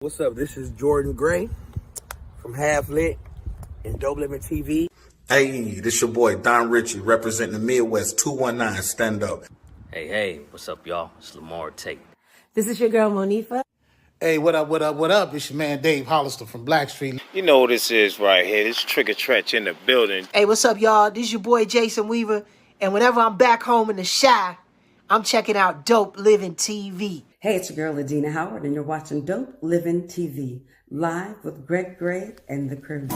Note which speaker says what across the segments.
Speaker 1: What's up? This is Jordan Gray from Half Lit and DopelivenTV.
Speaker 2: Hey, this your boy Don Ritchie representing the Midwest 219 Stand Up.
Speaker 3: Hey, what's up, y'all? It's Lamar Tate.
Speaker 4: This is your girl, Monifa.
Speaker 5: Hey, what up? It's your man, Dave Hollister from Blackstreet.
Speaker 6: You know what this is right here. This Trigger Trench in the building.
Speaker 7: Hey, what's up, y'all? This is your boy, Jason Weaver. And whenever I'm back home in the Chi, I'm checking out Dope Living TV.
Speaker 4: Hey, it's your girl, Adina Howard, and you're watching Dope Living TV, live with Greg Gray and the crew.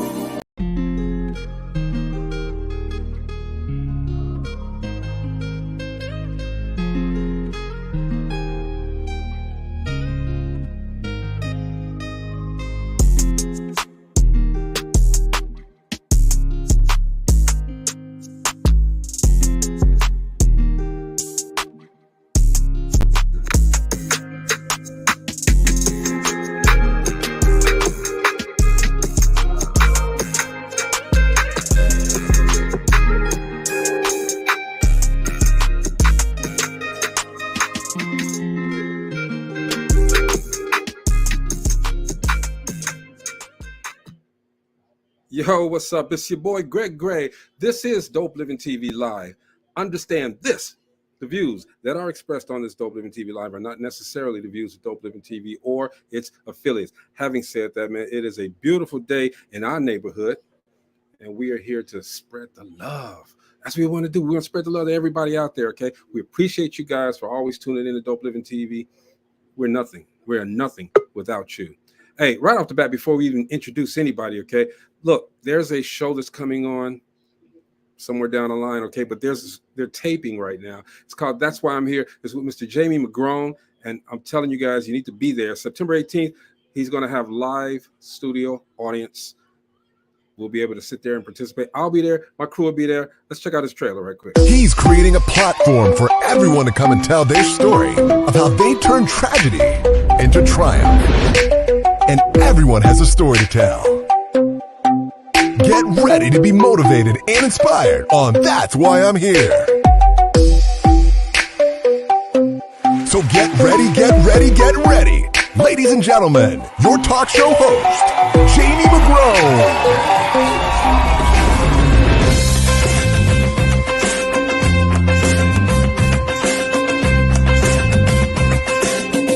Speaker 8: Yo, what's up? It's your boy, Greg Gray. This is Dope Living TV Live. Understand this. The views that are expressed on this Dope Living TV Live are not necessarily the views of Dope Living TV or its affiliates. Having said that, man, it is a beautiful day in our neighborhood, and we are here to spread the love. That's what we want to do. We want to spread the love to everybody out there, okay? We appreciate you guys for always tuning in to Dope Living TV. We're nothing. We're nothing without you. Hey, right off the bat, before we even introduce anybody, okay? Look, there's a show that's coming on somewhere down the line, okay? But they're taping right now. It's called That's Why I'm Here. It's with Mr. Jamie McGrone, and I'm telling you guys, you need to be there. September 18th, he's going to have live studio audience. We'll be able to sit there and participate. I'll be there. My crew will be there. Let's check out his trailer right quick.
Speaker 9: He's creating a platform for everyone to come and tell their story of how they turned tragedy into triumph. And everyone has a story to tell. Get ready to be motivated and inspired on That's Why I'm Here. So get ready. Ladies and gentlemen, your talk show host, Jamie McGrone.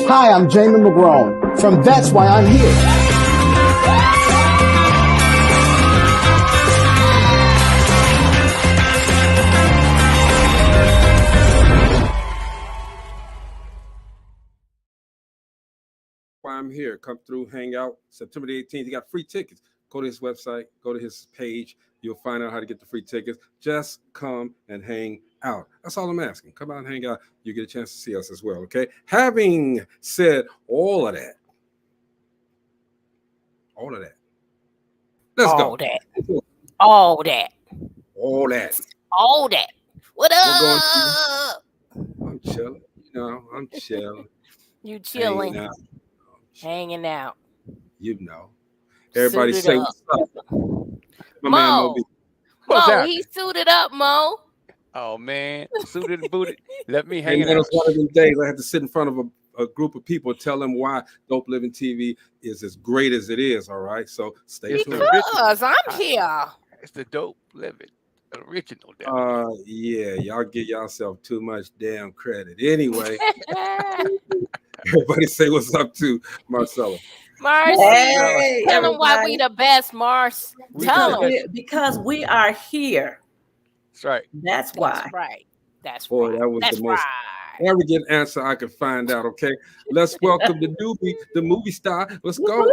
Speaker 10: Hi, I'm Jamie McGrone from That's Why I'm Here.
Speaker 8: I'm here. Come through, hang out. September the 18th. You got free tickets. Go to his website. Go to his page. You'll find out how to get the free tickets. Just come and hang out. That's all I'm asking. Come out and hang out. You get a chance to see us as well, okay? Having said all of that, let's go.
Speaker 11: All that. What up?
Speaker 8: I'm chilling. I'm chilling.
Speaker 11: You chilling. Hanging out.
Speaker 8: You know. Everybody
Speaker 11: suited
Speaker 8: say
Speaker 11: up.
Speaker 8: what's up. My
Speaker 11: Mo.
Speaker 8: man
Speaker 11: Mo, he suited up, Mo.
Speaker 6: Oh, man. Suited and booted. Let me hang
Speaker 8: it
Speaker 6: out.
Speaker 8: was one of them days I had to sit in front of a group of people, tell them why Dope Living TV is as great as it is, all right? So stay tuned.
Speaker 11: Because I'm here.
Speaker 6: It's the Dope Living original.
Speaker 8: Yeah, y'all give yourself too much damn credit. Anyway, everybody say what's up to Marcella.
Speaker 11: Mars,
Speaker 4: Hey,
Speaker 11: tell them why
Speaker 4: everybody.
Speaker 11: we the best, Mars. Tell them.
Speaker 4: Because we are here.
Speaker 6: That's right.
Speaker 4: That's why.
Speaker 11: That's right. That's
Speaker 8: Boy,
Speaker 11: right.
Speaker 8: that was
Speaker 11: That's
Speaker 8: the most
Speaker 11: right.
Speaker 8: arrogant answer I could find out, okay? Let's welcome the newbie, the movie star. Let's go.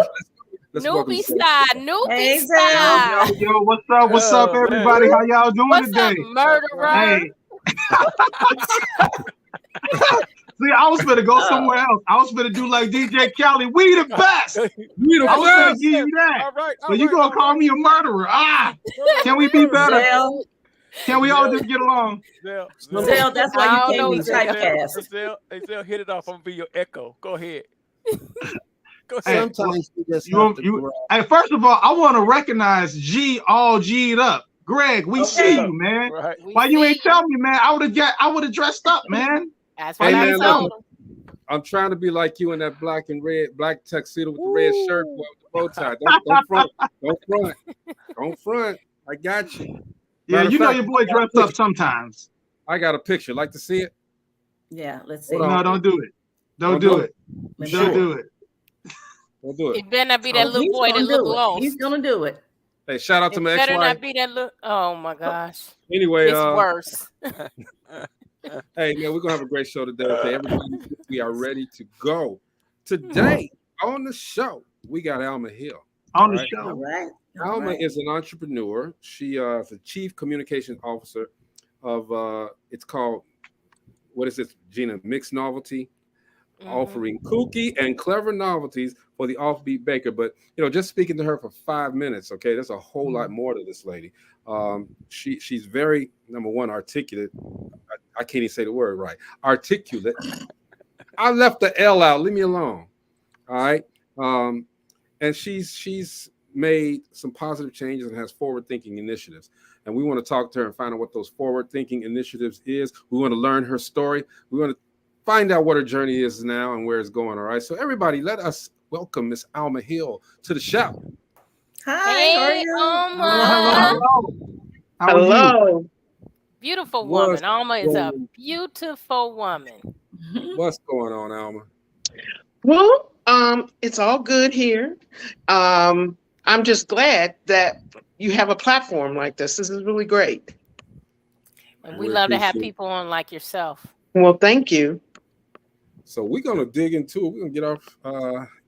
Speaker 8: Let's welcome
Speaker 11: Newbie star, newbie
Speaker 4: Hey,
Speaker 11: star.
Speaker 12: Yo, what's up, everybody? How y'all doing
Speaker 11: What's
Speaker 12: today?
Speaker 11: up, murderer?
Speaker 12: Hey. See, I was gonna go somewhere else. I was gonna do like DJ Khaled. We the best.
Speaker 8: We the
Speaker 12: I was gonna
Speaker 8: best.
Speaker 12: give you that.
Speaker 6: All right.
Speaker 12: But you gonna call me a murderer? Can we be better?
Speaker 4: Zell,
Speaker 12: Can we all just get along?
Speaker 4: Zell, that's why
Speaker 11: I
Speaker 4: you
Speaker 11: don't
Speaker 4: can't be
Speaker 11: know,
Speaker 4: typecast.
Speaker 6: Zell, hit it off. I'm gonna be your echo. Go ahead. Go
Speaker 12: Hey,
Speaker 6: ahead.
Speaker 1: Sometimes you just have to
Speaker 12: Hey, first of all, I want to recognize G all G'd up. Greg, we see you, man.
Speaker 6: Right.
Speaker 12: Why you ain't tell me, man? I would have dressed up, man.
Speaker 11: That's what
Speaker 8: Hey,
Speaker 11: I
Speaker 8: man,
Speaker 11: told him.
Speaker 8: I'm trying to be like you in that black tuxedo with the red shirt with the bow tie. Don't front. Don't front. I got you.
Speaker 12: Yeah,
Speaker 8: Matter of
Speaker 12: you know
Speaker 8: fact,
Speaker 12: your boy dressed up sometimes.
Speaker 8: I got a picture. Like to see it?
Speaker 4: Yeah, let's see.
Speaker 12: No, don't do it. Don't do it. Don't do it.
Speaker 8: Don't do it.
Speaker 11: It better not be that little boy that look lost.
Speaker 4: He's gonna do it.
Speaker 8: Hey, shout out to my
Speaker 11: Better
Speaker 8: ex-wife.
Speaker 11: not be that look. Oh my gosh.
Speaker 8: Anyway,
Speaker 11: it's worse.
Speaker 8: Hey, man, we're gonna have a great show today. Okay, everybody, we are ready to go. Today on the show, we got Alma Hill.
Speaker 12: On the show.
Speaker 4: All right.
Speaker 8: Alma is an entrepreneur. She is the chief communications officer of it's called, what is it, Gina? Mixed Novelty, offering kooky and clever novelties for the offbeat baker. But just speaking to her for 5 minutes, okay, there's a whole lot more to this lady. She's very, number one, articulate. I can't even say the word right. Articulate. I left the L out. Leave me alone. All right. And she's made some positive changes and has forward-thinking initiatives. And we want to talk to her and find out what those forward-thinking initiatives is. We want to learn her story. We want to find out what her journey is now and where it's going. All right. So everybody, let us welcome Miss Alma Hill to the show.
Speaker 4: Hi.
Speaker 11: Hey, Alma.
Speaker 12: Hello.
Speaker 11: Beautiful woman. Alma is a beautiful woman.
Speaker 8: What's going on, Alma?
Speaker 13: Well, it's all good here. I'm just glad that you have a platform like this. This is really great.
Speaker 11: And we love to have people on like yourself.
Speaker 13: Well, thank you.
Speaker 8: So we're going to dig into it. We're going to get off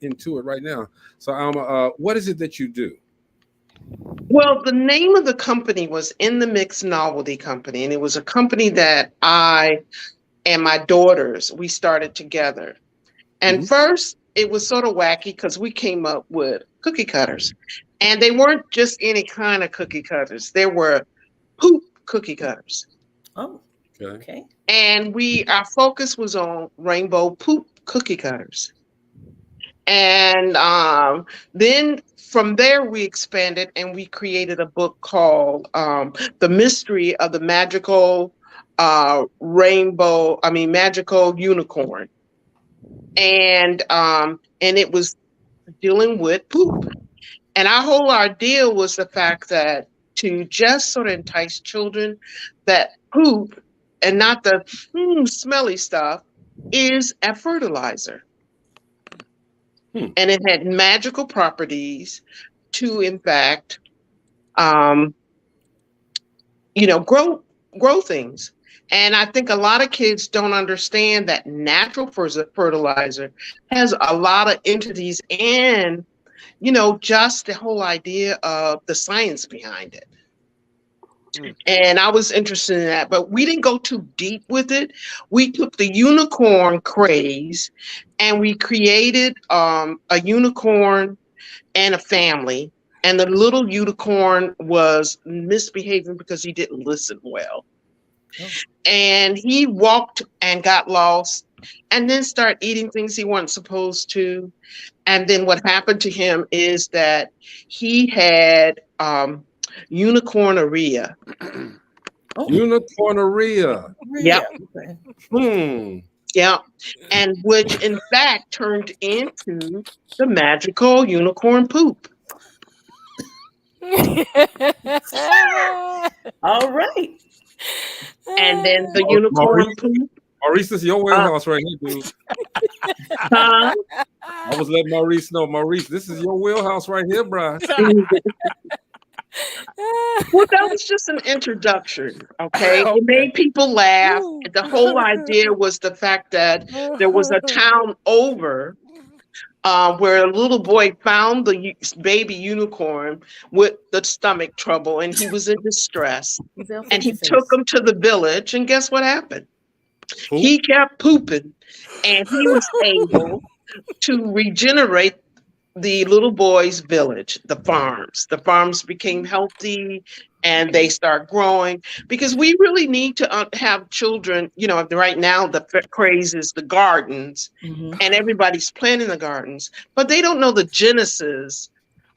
Speaker 8: into it right now. So, Alma, what is it that you do?
Speaker 13: Well, the name of the company was In the Mix Novelty Company, and it was a company that I and my daughters, we started together. And first, it was sort of wacky because we came up with cookie cutters. And they weren't just any kind of cookie cutters. They were poop cookie cutters.
Speaker 4: Oh, okay.
Speaker 13: And our focus was on rainbow poop cookie cutters. And then from there, we expanded and we created a book called The Mystery of the Magical Magical Unicorn. And it was dealing with poop. And our whole idea was the fact that to just sort of entice children that poop and not the smelly stuff is a fertilizer. And it had magical properties to, in fact, grow things. And I think a lot of kids don't understand that natural fertilizer has a lot of entities and, just the whole idea of the science behind it. And I was interested in that, but we didn't go too deep with it. We took the unicorn craze and we created a unicorn and a family. And the little unicorn was misbehaving because he didn't listen well. And he walked and got lost and then started eating things he wasn't supposed to. And then what happened to him is that he had unicornuria.
Speaker 8: Unicornuria.
Speaker 13: Yep.
Speaker 8: Okay.
Speaker 13: Yeah. And which in fact turned into the magical unicorn poop.
Speaker 4: All right.
Speaker 13: And then the unicorn poop.
Speaker 8: Maurice, this is your wheelhouse right here, dude. I was letting Maurice know. Maurice, this is your wheelhouse right here, bro.
Speaker 13: Well, that was just an introduction, okay? It made people laugh. The whole idea was the fact that there was a town over where a little boy found the baby unicorn with the stomach trouble, and he was in distress. And he took him to the village, and guess what happened? Poop? He kept pooping, and he was able to regenerate the little boy's village, the farms. The farms became healthy and they start growing because we really need to have children. Right now the craze is the gardens and everybody's planting the gardens, but they don't know the genesis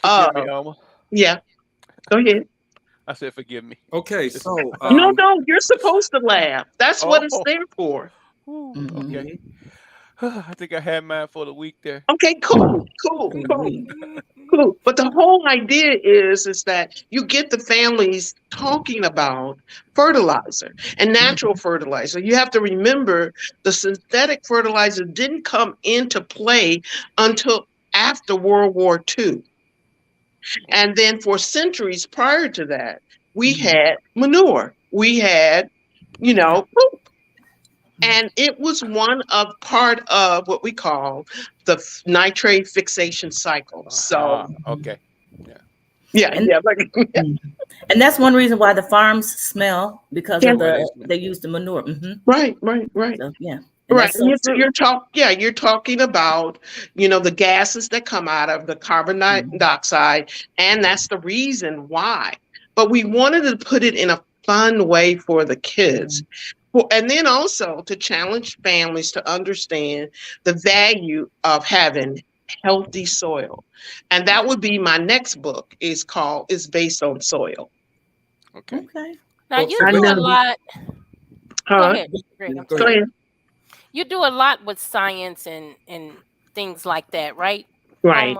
Speaker 13: of. Yeah, go ahead.
Speaker 6: I said, forgive me.
Speaker 8: Okay, so
Speaker 13: no, you're supposed to laugh. That's what it's there for.
Speaker 6: Okay. I think I had mine for the week there.
Speaker 13: Okay, cool. Cool. But the whole idea is that you get the families talking about fertilizer and natural fertilizer. You have to remember the synthetic fertilizer didn't come into play until after World War II. And then for centuries prior to that, we had manure. We had, poop. And it was part of what we call the nitrate fixation cycle. So,
Speaker 6: okay.
Speaker 13: Yeah.
Speaker 14: And that's one reason why the farms smell, because of they use the manure.
Speaker 13: Right.
Speaker 14: So, yeah.
Speaker 13: Right. You're talking about, the gases that come out of the carbon dioxide, and that's the reason why. But we wanted to put it in a fun way for the kids. And then also to challenge families to understand the value of having healthy soil. And that would be my next book is based on soil.
Speaker 6: Okay.
Speaker 11: Now you do a lot. Go ahead.
Speaker 13: Go ahead.
Speaker 11: You do a lot with science and things like that, right?
Speaker 13: Right.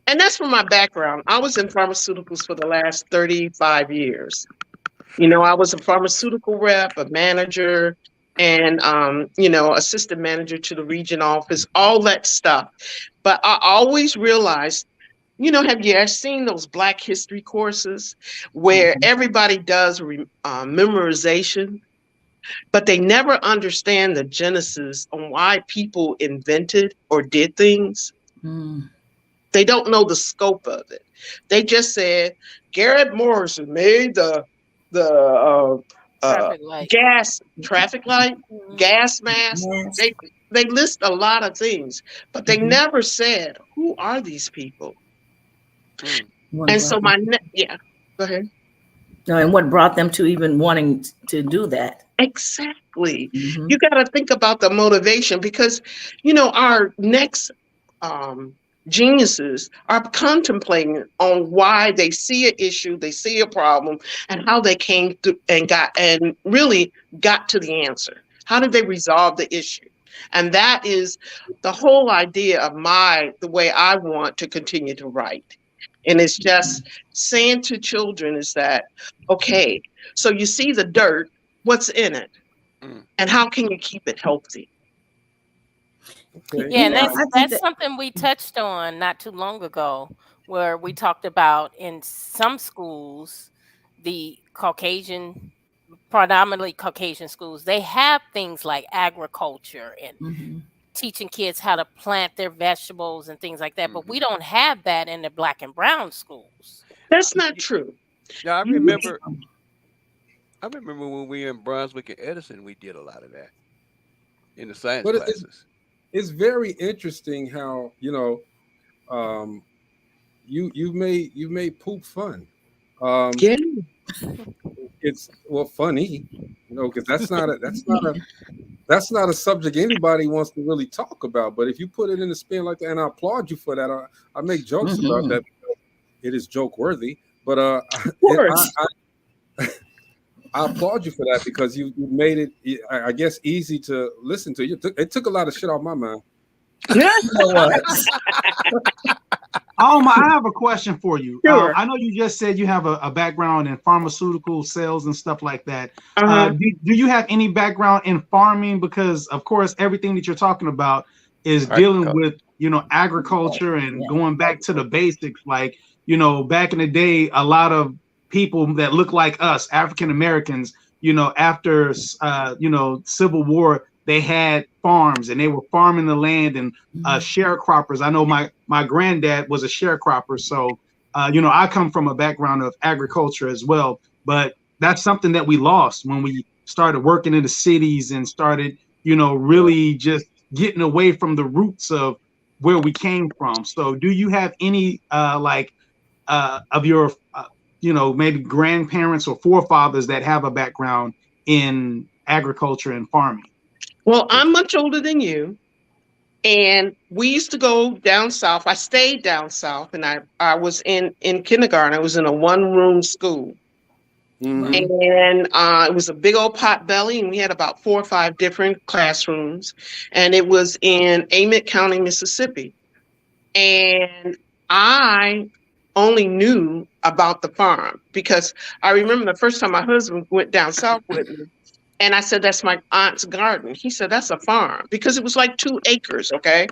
Speaker 13: And that's from my background. I was in pharmaceuticals for the last 35 years. I was a pharmaceutical rep, a manager, and, assistant manager to the region office, all that stuff. But I always realized, have you ever seen those Black history courses where everybody does memorization, but they never understand the genesis on why people invented or did things? They don't know the scope of it. They just said, Garrett Morrison made the traffic light, gas mask. They list a lot of things, but they never said, who are these people? And so go ahead.
Speaker 14: No, and what brought them to even wanting to do that?
Speaker 13: Exactly. You got to think about the motivation, because, our next geniuses are contemplating on why they see an issue, they see a problem, and how they came to and really got to the answer. How did they resolve the issue? And that is the whole idea of the way I want to continue to write. And it's just saying to children is that, okay, so you see the dirt, what's in it? And how can you keep it healthy?
Speaker 11: Yeah, and that's something we touched on not too long ago, where we talked about in some schools, the predominantly Caucasian schools, they have things like agriculture and teaching kids how to plant their vegetables and things like that. But we don't have that in the Black and brown schools.
Speaker 13: That's not true.
Speaker 6: Yeah, I remember when we were in Brunswick and Edison, we did a lot of that in the science classes.
Speaker 8: It's very interesting how you've made poop fun. It's funny, because that's not a subject anybody wants to really talk about. But if you put it in a spin like that, and I applaud you for that. I make jokes about that because it is joke worthy. But I applaud you for that, because you made it, I guess, easy to listen to. It took a lot of shit off my mind.
Speaker 12: Yeah. Alma, I have a question for you.
Speaker 13: Sure.
Speaker 12: I know you just said you have a background in pharmaceutical sales and stuff like that. Do you have any background in farming? Because, of course, everything that you're talking about is dealing with, agriculture and going back to the basics. Like, back in the day, a lot of people that look like us, African Americans, after Civil War, they had farms and they were farming the land and sharecroppers. I know my granddad was a sharecropper, so I come from a background of agriculture as well. But that's something that we lost when we started working in the cities and started, really just getting away from the roots of where we came from. So, do you have any of your maybe grandparents or forefathers that have a background in agriculture and farming?
Speaker 13: Well, I'm much older than you, and we used to go down south. I stayed down south, and I was in kindergarten. I was in a one-room school, And it was a big old pot belly, and we had about 4 or 5 different classrooms, and it was in Amite County, Mississippi. And I only knew about the farm because I remember the first time my husband went down south with me, and I said, that's my aunt's garden. He said, that's a farm, because it was like 2 acres, okay?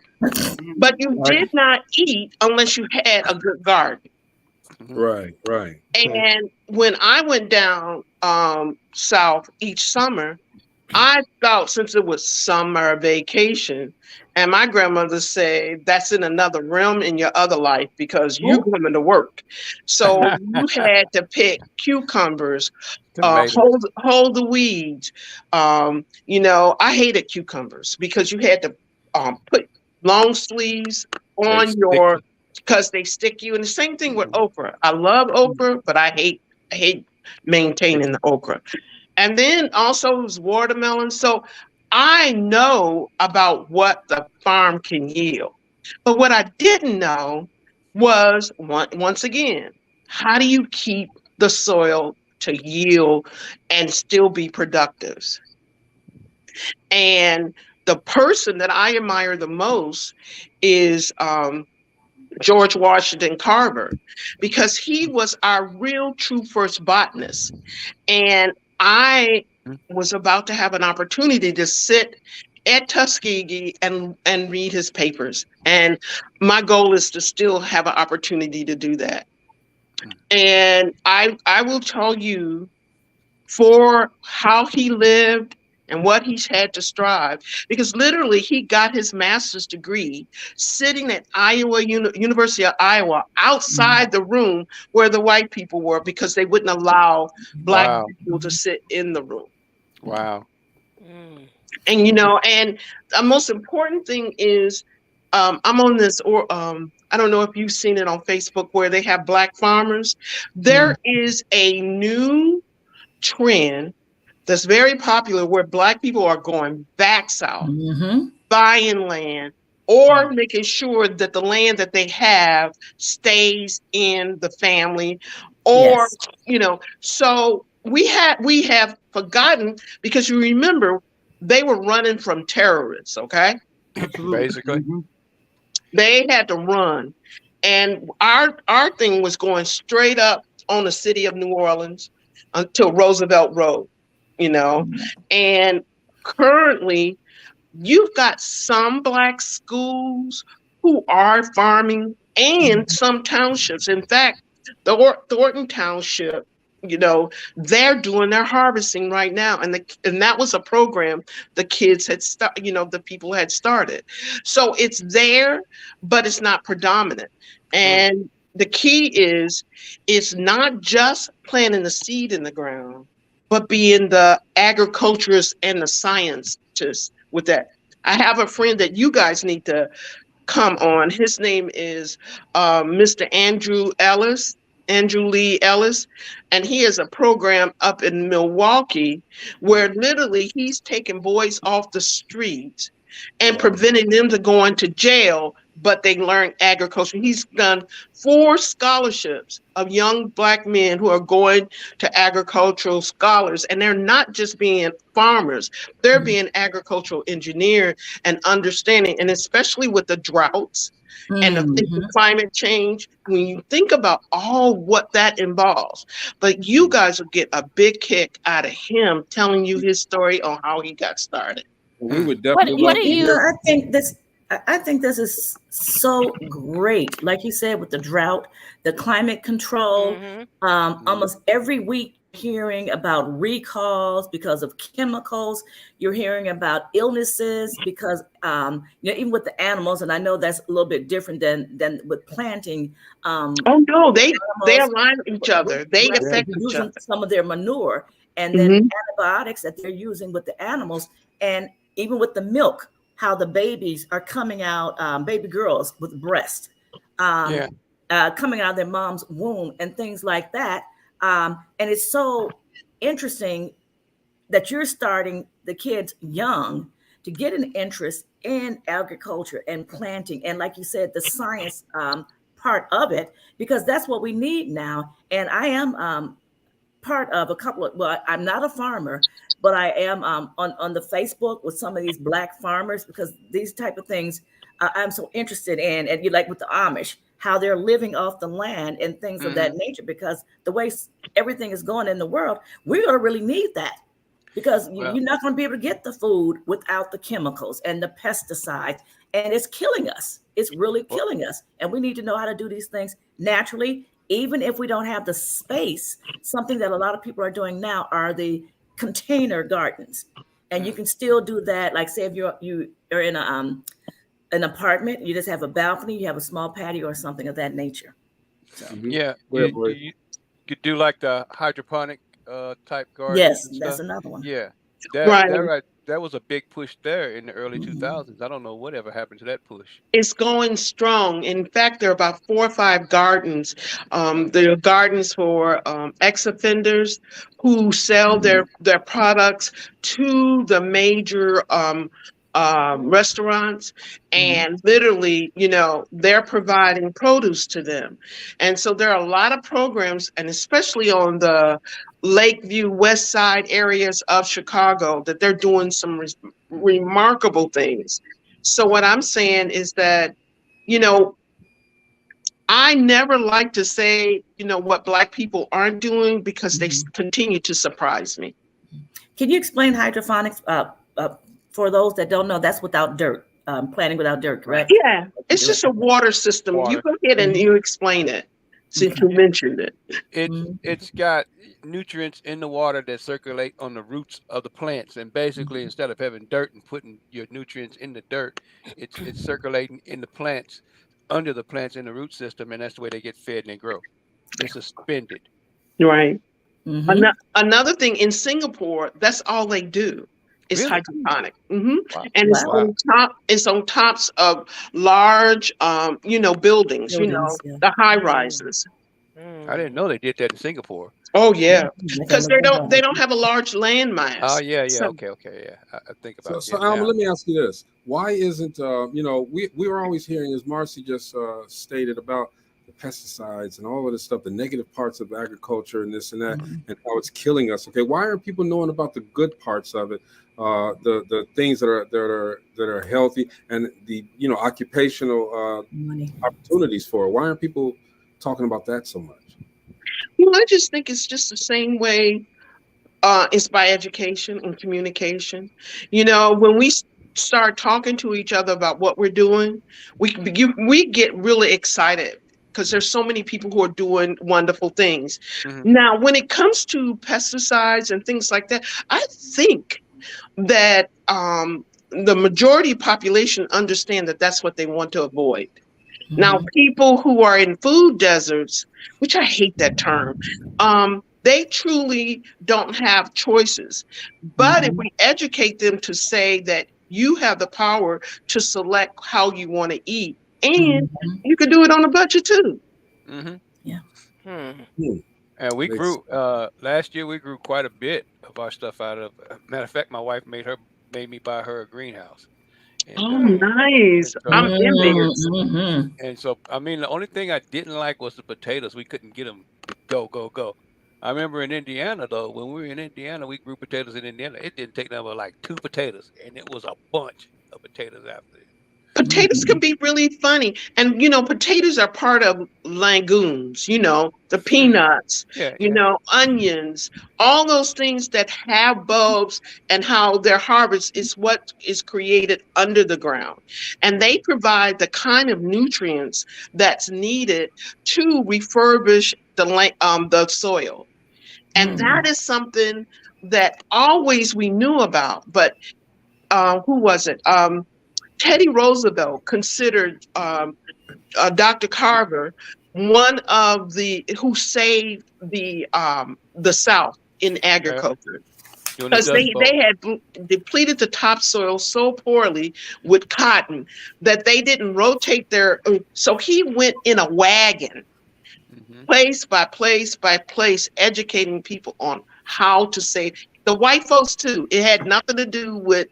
Speaker 13: But you did not eat unless you had a good garden.
Speaker 8: Right.
Speaker 13: And when I went down south each summer, I thought, since it was summer vacation, and my grandmother said, that's in another realm in your other life because you're coming to work. So you had to pick cucumbers, hold the weeds. You know, I hated cucumbers because you had to put long sleeves on your, because they stick you. And the same thing with okra. I love okra, but I hate maintaining the okra. And then also it was watermelon. So I know about what the farm can yield. But what I didn't know was, once again, how do you keep the soil to yield and still be productive? And the person that I admire the most is George Washington Carver, because he was our real true first botanist. And I was about to have an opportunity to sit at Tuskegee and read his papers. And my goal is to still have an opportunity to do that. And I will tell you, for how he lived and what he's had to strive, because literally he got his master's degree sitting at University of Iowa, outside the room where the white people were, because they wouldn't allow Black people to sit in the room.
Speaker 6: Wow.
Speaker 13: And, you know, and the most important thing is, I'm on this, I don't know if you've seen it on Facebook, where they have Black farmers. There is a new trend that's very popular where Black people are going back south, buying land, or making sure that the land that they have stays in the family, or you know. So we have forgotten, because you remember they were running from terrorists, okay?
Speaker 6: Basically.
Speaker 13: They had to run, and our thing was going straight up on the city of New Orleans until Roosevelt Road, you know. And currently you've got some Black schools who are farming, and some townships. In fact, the Thornton Township, you know, they're doing their harvesting right now, and that was a program the kids had the people had started. So it's there, but it's not predominant. And the key is, it's not just planting the seed in the ground, but being the agriculturists and the scientists with that. I have a friend that you guys need to come on. His name is Mr. Andrew Lee Ellis, and he has a program up in Milwaukee where literally he's taking boys off the streets and preventing them to going to jail, but they learn agriculture. He's done 4 scholarships of young Black men who are going to agricultural scholars, and they're not just being farmers, they're being agricultural engineers and understanding, and especially with the droughts and the climate change, when you think about all what that involves. But you guys will get a big kick out of him telling you his story on how he got started.
Speaker 8: We would definitely.
Speaker 14: What do you? I think this is so great. Like you said, with the drought, the climate control, almost every week hearing about recalls because of chemicals. You're hearing about illnesses because, even with the animals, and I know that's a little bit different than with planting.
Speaker 13: Oh no, they align with each other. They affect each other.
Speaker 14: Some of their manure, and then antibiotics that they're using with the animals, and even with the milk, how the babies are coming out, baby girls with breast, coming out of their mom's womb and things like that. And it's so interesting that you're starting the kids young to get an interest in agriculture and planting. And like you said, the science part of it, because that's what we need now. And I am part of a couple of, well, I'm not a farmer, but I am on the Facebook with some of these Black farmers, because these type of things I'm so interested in. And you like with the Amish, how they're living off the land and things of that nature, because the way everything is going in the world, we're going to really need that, because you're not going to be able to get the food without the chemicals and the pesticides, and it's killing us. It's really killing us. And we need to know how to do these things naturally, even if we don't have the space. Something that a lot of people are doing now are the container gardens. And you can still do that. Like say if you are in an apartment, you just have a balcony, you have a small patio or something of that nature. So.
Speaker 6: Yeah, you could do like the hydroponic type garden.
Speaker 14: Yes, that's another one.
Speaker 6: Yeah, that was a big push there in the early 2000s. I don't know whatever happened to that push.
Speaker 13: It's going strong. In fact, there are about 4 or 5 gardens. There are gardens for ex-offenders who sell their products to the major restaurants, and literally, they're providing produce to them. And so there are a lot of programs, and especially on the Lakeview, West Side areas of Chicago, that they're doing some remarkable things. So what I'm saying is that, I never like to say, what Black people aren't doing, because they continue to surprise me.
Speaker 14: Can you explain hydroponics for those that don't know? That's without dirt, planting without dirt, correct?
Speaker 13: Yeah, it's just a water system. You go ahead and you explain it, since you mentioned it.
Speaker 6: It's got nutrients in the water that circulate on the roots of the plants, and basically instead of having dirt and putting your nutrients in the dirt, it's circulating in the plants, under the plants in the root system, and that's the way they get fed and they grow. It's suspended.
Speaker 13: Right. Another thing, in Singapore, that's all they do. It's hydroponic. Wow. And it's on tops of large buildings, the high rises.
Speaker 6: I didn't know they did that in Singapore.
Speaker 13: Oh yeah, because they don't have a large land mass.
Speaker 6: Oh yeah. Okay, yeah. I think about it.
Speaker 8: So Alma, let me ask you this: why isn't we were always hearing, as Marcy just stated, about the pesticides and all of this stuff, the negative parts of agriculture and this and that, and how it's killing us. Okay, why aren't people knowing about the good parts of it, the things that are healthy, and the occupational opportunities for it? Why aren't people talking about that so much?
Speaker 13: Well, I just think it's just the same way. It's by education and communication. When we start talking to each other about what we're doing, we get really excited, because there's so many people who are doing wonderful things. Now, when it comes to pesticides and things like that, I think that the majority population understand that that's what they want to avoid. Now, people who are in food deserts, which I hate that term, they truly don't have choices. But if we educate them to say that you have the power to select how you want to eat, and you can do it on a budget too.
Speaker 14: Yeah.
Speaker 6: And we grew last year. We grew quite a bit of our stuff out of. Matter of fact, my wife made me buy her a greenhouse. And,
Speaker 13: nice! I'm envious.
Speaker 6: And so, I mean, the only thing I didn't like was the potatoes. We couldn't get them go. I remember in Indiana, though, when we were in Indiana, we grew potatoes in Indiana. It didn't take nothing but like 2 potatoes, and it was a bunch of potatoes after it.
Speaker 13: Potatoes can be really funny. And, potatoes are part of legumes, the peanuts, onions, all those things that have bulbs, and how their harvest is what is created under the ground. And they provide the kind of nutrients that's needed to refurbish the soil. And that is something that always we knew about. But who was it? Teddy Roosevelt considered Dr. Carver one of who saved the South in agriculture, because they had depleted the topsoil so poorly with cotton that they didn't rotate so he went in a wagon, place by place by place, educating people on how to save the white folks too. It had nothing to do with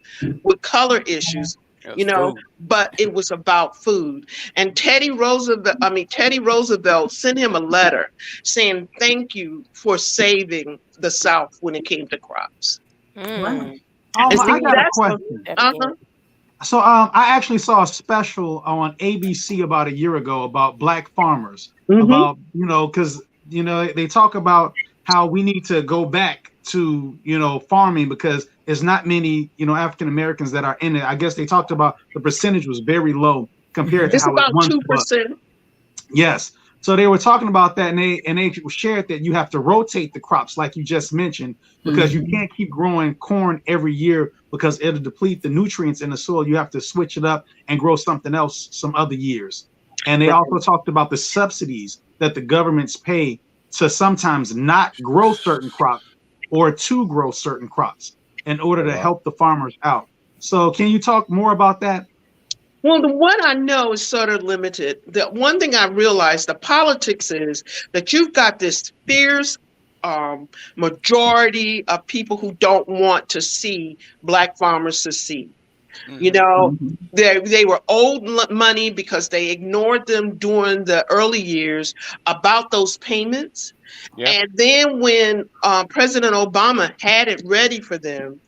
Speaker 13: color issues. you know, but it was about food. And Teddy Roosevelt sent him a letter saying thank you for saving the South when it came to crops.
Speaker 11: Mm.
Speaker 12: I got a question. So I actually saw a special on ABC about a year ago about black farmers, about, you know, because, you know, they talk about how we need to go back to, you know, farming because there's not many, you know, African Americans that are in it. I guess they talked about the percentage was very low compared to how it once was.
Speaker 13: 2%.
Speaker 12: Yes. So they were talking about that, and they shared that you have to rotate the crops, like you just mentioned, because you can't keep growing corn every year because it'll deplete the nutrients in the soil. You have to switch it up and grow something else some other years. And they also talked about the subsidies that the governments pay to sometimes not grow certain crops or to grow certain crops in order to help the farmers out. So can you talk more about that?
Speaker 13: Well, the one I know is sort of limited. The one thing I realized, the politics is that you've got this fierce majority of people who don't want to see black farmers succeed. You know, they were owed money because they ignored them during the early years about those payments. And then when President Obama had it ready for them,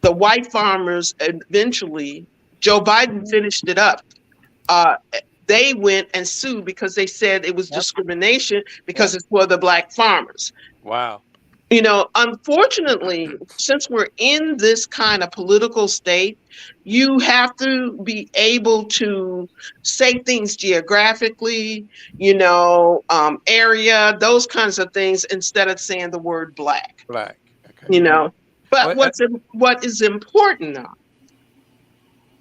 Speaker 13: the white farmers eventually, Joe Biden finished it up. They went and sued because they said it was discrimination because it's for the black farmers.
Speaker 6: Wow.
Speaker 13: You know, unfortunately, since we're in this kind of political state, you have to be able to say things geographically, you know, area, those kinds of things, instead of saying the word black.
Speaker 6: Black. Okay.
Speaker 13: You know, but what is important now,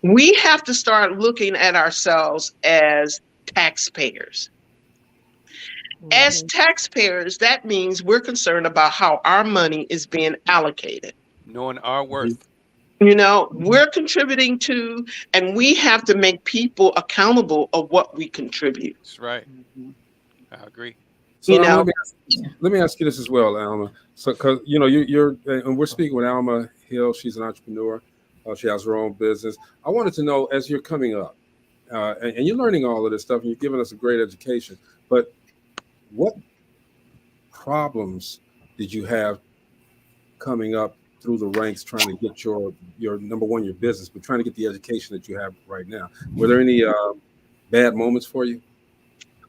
Speaker 13: we have to start looking at ourselves as taxpayers. As taxpayers, that means we're concerned about how our money is being allocated.
Speaker 6: Knowing our worth.
Speaker 13: You know, we're contributing to, and we have to make people accountable of what we contribute.
Speaker 6: That's right. I agree.
Speaker 8: So
Speaker 13: You know,
Speaker 8: let me ask you this as well, Alma. So, because you know, you're, and we're speaking with Alma Hill. She's an entrepreneur. She has her own business. I wanted to know, as you're coming up, and you're learning all of this stuff, and you're giving us a great education, but what problems did you have coming up through the ranks trying to get your number one, your business, but trying to get the education that you have right now? Were there any bad moments for you?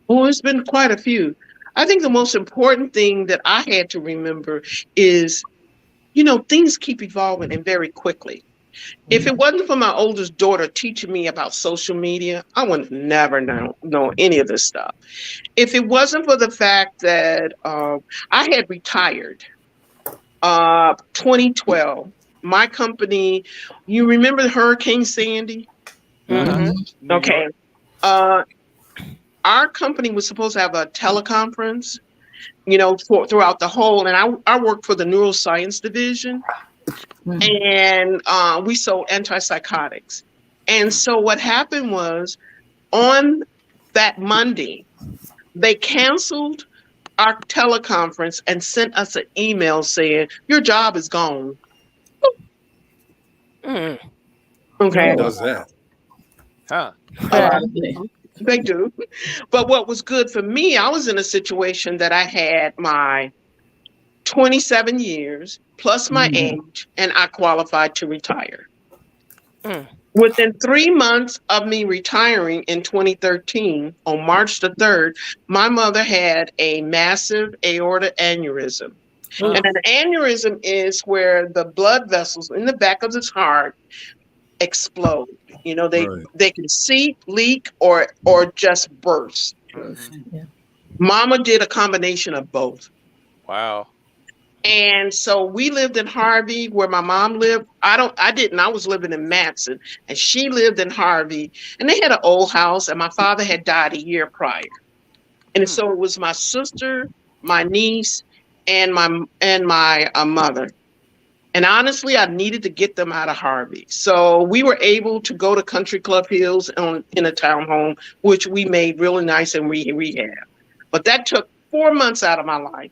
Speaker 13: Well, it's been quite a few. I think the most important thing that I had to remember is, you know, things keep evolving and very quickly. If it wasn't for my oldest daughter teaching me about social media, I would never know any of this stuff. If it wasn't for the fact that I had retired 2012, my company, you remember Hurricane Sandy? Okay. Our company was supposed to have a teleconference, you know, throughout the whole, and I worked for the neuroscience division. And we sold antipsychotics. And so what happened was, on that Monday, they canceled our teleconference and sent us an email saying, your job is gone. Okay.
Speaker 8: Who does that?
Speaker 6: Huh.
Speaker 13: They do. But what was good for me, I was in a situation that I had my 27 years plus my age, and I qualified to retire. Within 3 months of me retiring in 2013, on March the 3rd, my mother had a massive aortic aneurysm. And an aneurysm is where the blood vessels in the back of his heart explode. You know, they can seep, leak, or just burst. Mama did a combination of both.
Speaker 6: Wow.
Speaker 13: And so we lived in Harvey, where my mom lived. I didn't. I was living in Matson, and she lived in Harvey. And they had an old house, and my father had died a year prior. And so it was my sister, my niece, and my mother. And honestly, I needed to get them out of Harvey. So we were able to go to Country Club Hills in a townhome, which we made really nice and rehab. But that took 4 months out of my life.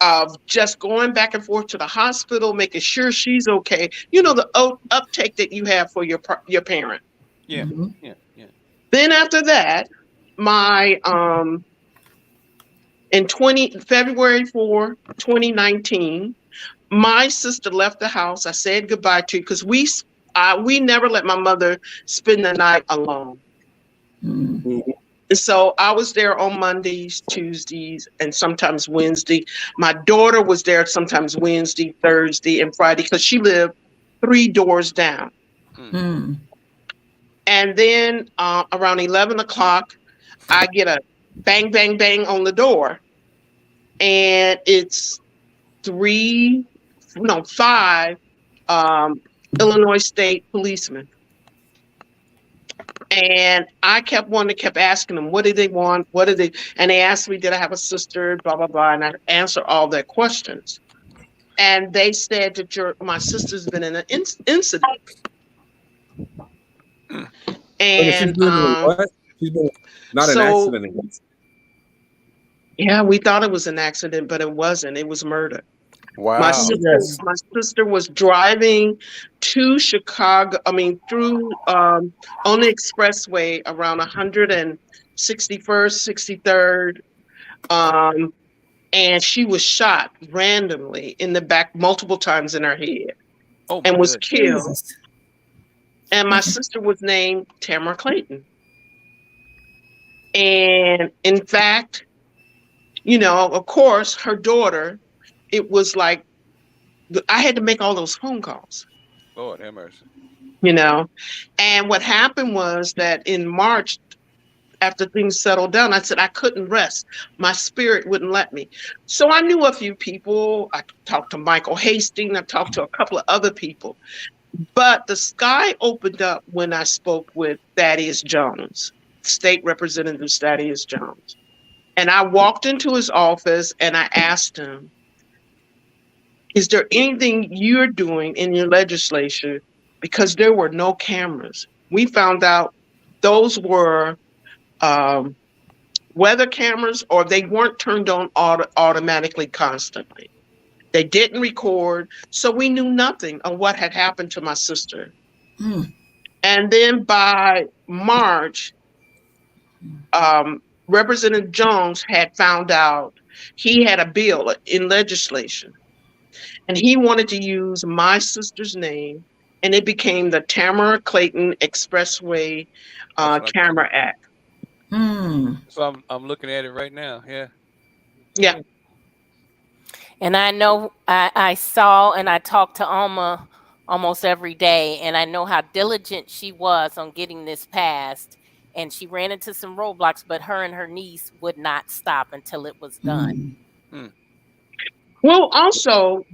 Speaker 13: of just going back and forth to the hospital, making sure she's okay. You know, the uptake that you have for your parent.
Speaker 6: Yeah.
Speaker 14: Mm-hmm.
Speaker 6: Yeah. Yeah.
Speaker 13: Then after that, my in February 4, 2019, my sister left the house. I said goodbye to, because we never let my mother spend the night alone.
Speaker 14: Mm-hmm.
Speaker 13: And so I was there on Mondays, Tuesdays, and sometimes Wednesday. My daughter was there sometimes Wednesday, Thursday, and Friday, because she lived 3 doors down.
Speaker 14: Mm-hmm.
Speaker 13: And then around 11 o'clock, I get a bang, bang, bang on the door. And it's 5 Illinois State policemen. And I kept asking them, what do they want? And they asked me, did I have a sister? Blah, blah, blah. And I answered all their questions. And they said that my sister's been in an incident. And
Speaker 8: she's been not an accident.
Speaker 13: Yeah, we thought it was an accident, but it wasn't. It was murder.
Speaker 6: Wow.
Speaker 13: My sister was driving to Chicago, through on the expressway around 161st, 63rd, and she was shot randomly in the back multiple times in her head and was killed. Jesus. And my sister was named Tamara Clayton. And in fact, of course, her daughter, it was like, I had to make all those phone calls.
Speaker 6: Lord have mercy.
Speaker 13: And what happened was that in March, after things settled down, I said I couldn't rest. My spirit wouldn't let me. So I knew a few people. I talked to Michael Hastings. I talked to a couple of other people. But the sky opened up when I spoke with Thaddeus Jones, State Representative Thaddeus Jones. And I walked into his office and I asked him, is there anything you're doing in your legislature? Because there were no cameras. We found out those were weather cameras, or they weren't turned on automatically constantly. They didn't record, so we knew nothing of what had happened to my sister.
Speaker 14: Mm.
Speaker 13: And then by March, Representative Jones had found out he had a bill in legislation, and he wanted to use my sister's name, and it became the Tamara Clayton Expressway Camera Act.
Speaker 14: Mm.
Speaker 6: So I'm looking at it right now. Yeah.
Speaker 13: Yeah.
Speaker 11: And I know I saw and I talked to Alma almost every day, and I know how diligent she was on getting this passed. And she ran into some roadblocks, but her and her niece would not stop until it was done.
Speaker 6: Mm.
Speaker 13: Well, also,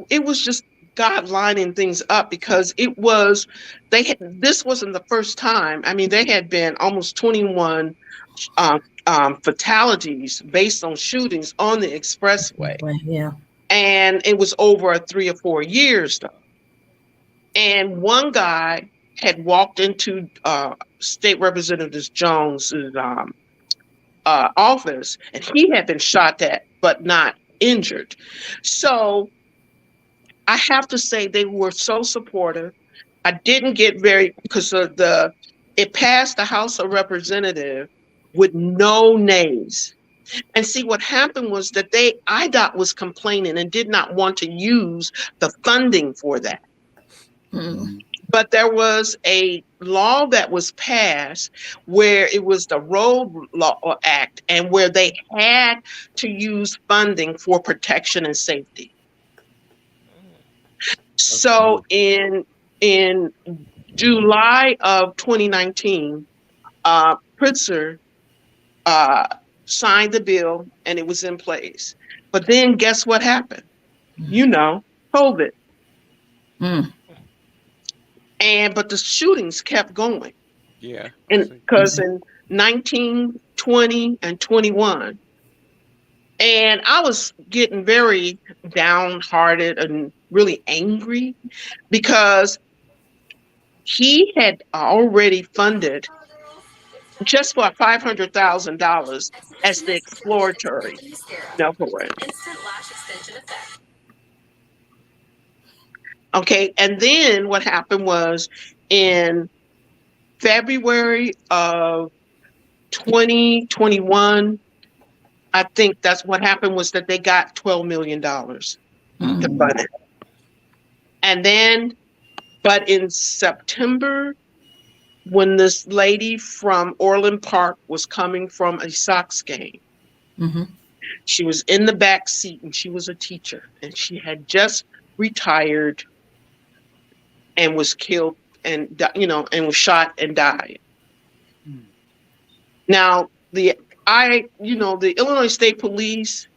Speaker 13: it was just God lining things up, because this wasn't the first time. There had been almost 21 fatalities based on shootings on the expressway.
Speaker 14: Yeah.
Speaker 13: And it was over 3 or 4 years, though. And one guy had walked into State Representative Jones's office, and he had been shot at, but not injured. So I have to say they were so supportive. I didn't get because it passed the House of Representatives with no nays. And see, what happened was that IDOT was complaining and did not want to use the funding for that.
Speaker 14: Mm.
Speaker 13: But there was a law that was passed where it was the Road Law Act, and where they had to use funding for protection and safety. So in July of 2019, Pritzker signed the bill and it was in place. But then guess what happened? COVID.
Speaker 14: Mm.
Speaker 13: But the shootings kept going.
Speaker 6: Yeah.
Speaker 13: And because in 19, 20, and 21, and I was getting very downhearted and really angry, because he had already funded just for $500,000 as the exploratory program. Okay, and then what happened was in February of 2021, I think that's what happened, was that they got $12 million to fund it. And then, but in September, when this lady from Orland Park was coming from a Sox game, she was in the back seat and she was a teacher and she had just retired and was killed and, and was shot and died. Now, the Illinois State Police,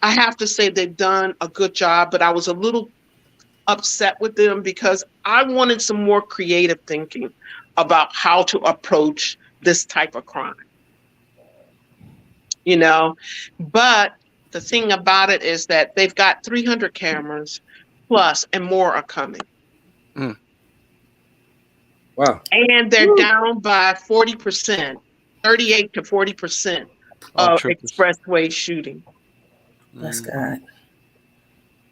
Speaker 13: I have to say they've done a good job, but I was a little upset with them because I wanted some more creative thinking about how to approach this type of crime. But the thing about it is that they've got 300 cameras plus, and more are coming.
Speaker 8: Wow.
Speaker 13: And they're down by 40%, 38 to 40% of expressway shooting.
Speaker 14: Bless God.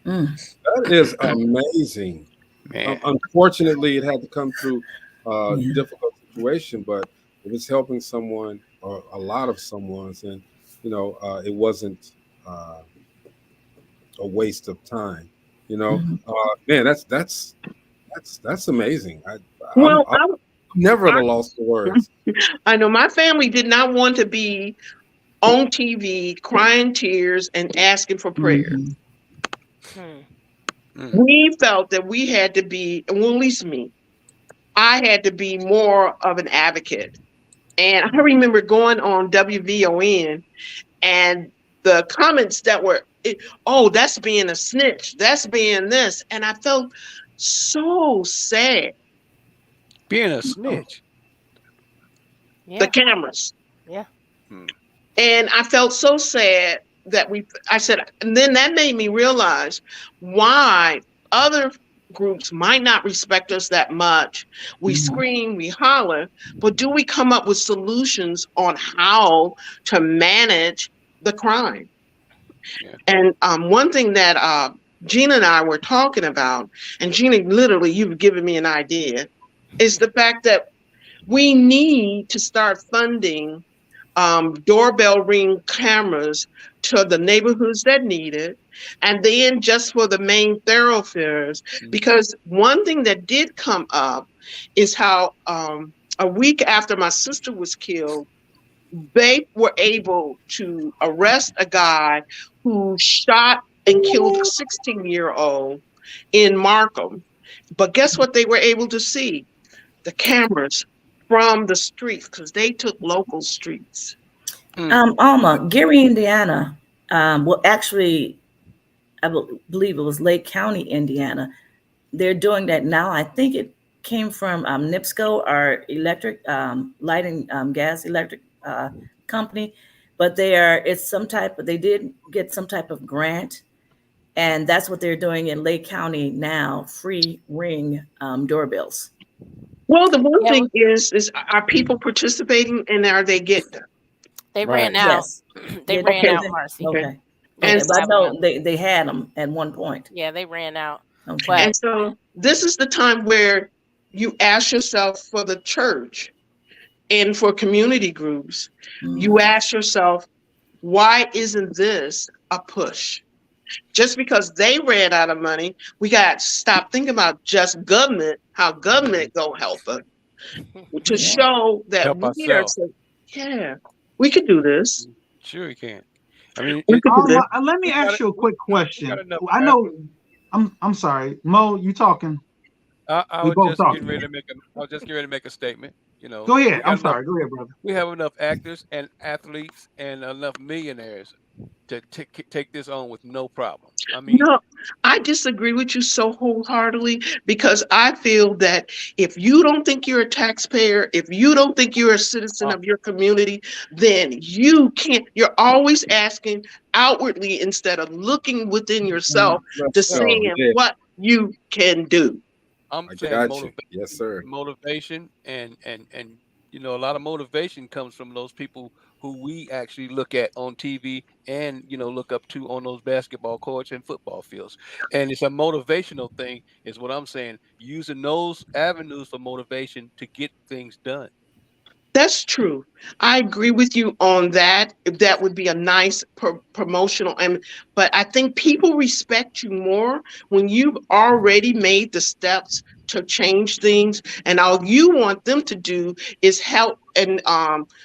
Speaker 8: That is amazing. Unfortunately, it had to come through a difficult situation, but if it's helping someone or a lot of someone's, then it wasn't a waste of time. Man, that's amazing. I'm never at a loss for words.
Speaker 13: I know my family did not want to be on TV crying tears and asking for prayers. We felt that we had to be, well, at least me, I had to be more of an advocate. And I remember going on WVON and the comments that were, oh, that's being a snitch, that's being this. And I felt so sad.
Speaker 6: Being a snitch.
Speaker 13: The cameras.
Speaker 11: Yeah.
Speaker 13: And I felt so sad that I said, and then that made me realize why other groups might not respect us that much. We scream, we holler, but do we come up with solutions on how to manage the crime? And one thing that Gina and I were talking about, and Gina, literally, you've given me an idea, is the fact that we need to start funding doorbell ring cameras to the neighborhoods that need it, and then just for the main thoroughfares. Because one thing that did come up is how a week after my sister was killed, they were able to arrest a guy who shot and killed a 16-year-old in Markham. But guess what they were able to see? The cameras from the streets, because they took local streets.
Speaker 14: Alma, Gary, Indiana, well, actually, I believe it was Lake County, Indiana. They're doing that now. I think it came from NIPSCO, our electric lighting, gas electric company, but they did get some type of grant, and that's what they're doing in Lake County now, free ring doorbells.
Speaker 13: Well, the one thing is are people participating, and are they getting them?
Speaker 11: They ran out. They ran out, Marcy.
Speaker 14: Okay. And I know they had them at one point.
Speaker 11: Yeah, they ran out.
Speaker 14: Okay.
Speaker 13: And so this is the time where you ask yourself, for the church and for community groups, you ask yourself, why isn't this a push? Just because they ran out of money, we got to stop thinking about just government, how government gonna help us, to show that
Speaker 6: Help
Speaker 13: we are. We could do this.
Speaker 6: Sure, you can. I mean,
Speaker 12: let me ask you a quick question. I know. I'm sorry, Mo. You talking?
Speaker 6: I was just getting ready to make a statement.
Speaker 12: Go ahead. I'm sorry. Go ahead, brother.
Speaker 6: We have enough actors and athletes and enough millionaires to take this on with no problem. I mean,
Speaker 13: no, I disagree with you so wholeheartedly, because I feel that if you don't think you're a taxpayer, if you don't think you're a citizen of your community, then you can't. You're always asking outwardly instead of looking within yourself to see what you can do.
Speaker 6: I'm saying
Speaker 8: yes, sir.
Speaker 6: Motivation and you know, a lot of motivation comes from those people who we actually look at on TV and, you know, look up to on those basketball courts and football fields. And it's a motivational thing, is what I'm saying, using those avenues for motivation to get things done.
Speaker 13: That's true. I agree with you on that. That would be a nice promotional. But I think people respect you more when you've already made the steps to change things, and all you want them to do is help and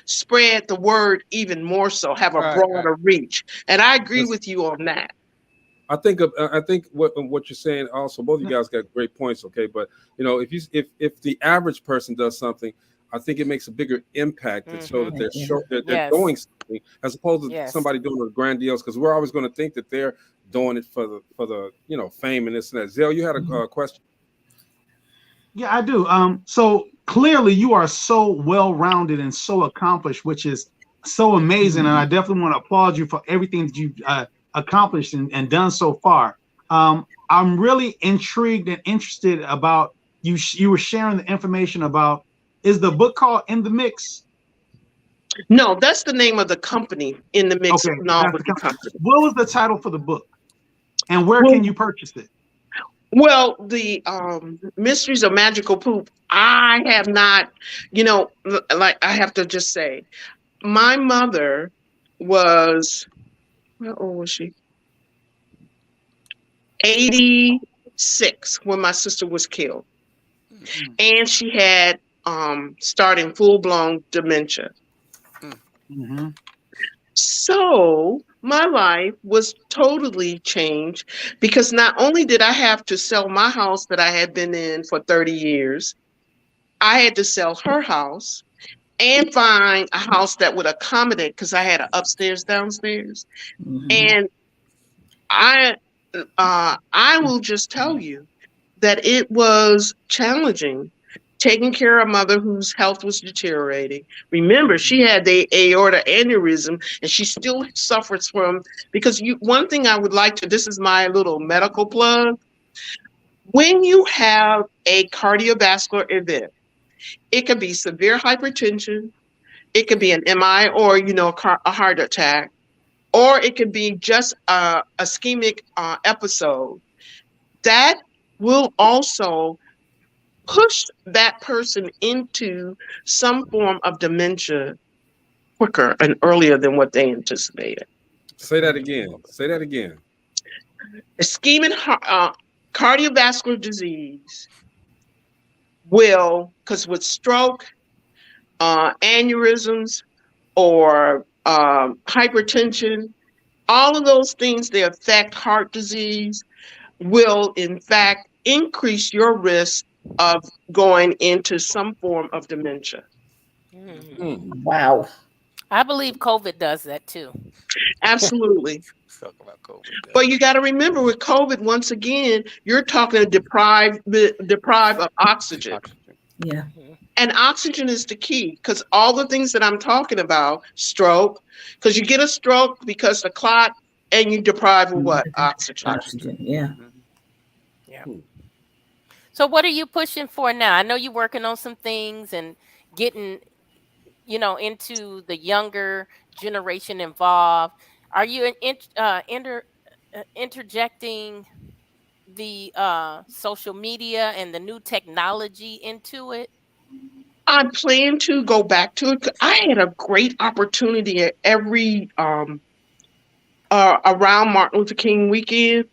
Speaker 13: spread the word even more, so have a broader reach. And I agree with you on that.
Speaker 8: I think what you're saying also, both of you guys got great points. Okay, but you know, if the average person does something, I think it makes a bigger impact so that they're doing something, as opposed to somebody doing a grandiose, because we're always going to think that they're doing it for the you know, fame and this and that. Zell, you had a question.
Speaker 12: Yeah, I do. So clearly you are so well-rounded and so accomplished, which is so amazing. And I definitely want to applaud you for everything that you've accomplished and done so far. I'm really intrigued and interested about you were sharing the information about, is the book called In the Mix?
Speaker 13: No, that's the name of the company, In the Mix.
Speaker 12: Okay,
Speaker 13: Novelty company.
Speaker 12: What was the title for the book? And where can you purchase it?
Speaker 13: Well, the Mysteries of Magical Poop, I have not, you know, like, I have to just say, my mother was, how old was she? 86 when my sister was killed. And she had starting full-blown dementia. So my life was totally changed, because not only did I have to sell my house that I had been in for 30 years, I had to sell her house and find a house that would accommodate, because I had an upstairs, downstairs. And I will just tell you that it was challenging taking care of mother whose health was deteriorating. Remember, she had the aorta aneurysm, and she still suffers from, because one thing I would like to, this is my little medical plug. When you have a cardiovascular event, it could be severe hypertension, it could be an MI, or, you know, a heart attack, or it could be just a ischemic episode. That will also push that person into some form of dementia quicker and earlier than what they anticipated.
Speaker 8: Say that again. Say that again.
Speaker 13: Ischemic cardiovascular disease will, because with stroke, aneurysms, or hypertension, all of those things, they affect heart disease, will in fact increase your risk of going into some form of dementia.
Speaker 14: Wow.
Speaker 11: I believe COVID does that too.
Speaker 13: Absolutely.
Speaker 6: Talk about COVID.
Speaker 13: But you got to remember, with COVID, once again, you're talking deprived of oxygen.
Speaker 14: Yeah.
Speaker 13: And oxygen is the key, because all the things that I'm talking about, stroke, because you get a stroke because the clot, and you deprive of what? Oxygen.
Speaker 14: Oxygen, yeah.
Speaker 11: Yeah. So what are you pushing for now? I know you're working on some things and getting, you know, into the younger generation involved. Are you interjecting the social media and the new technology into it?
Speaker 13: I plan to go back to it. I had a great opportunity at every around Martin Luther King weekend.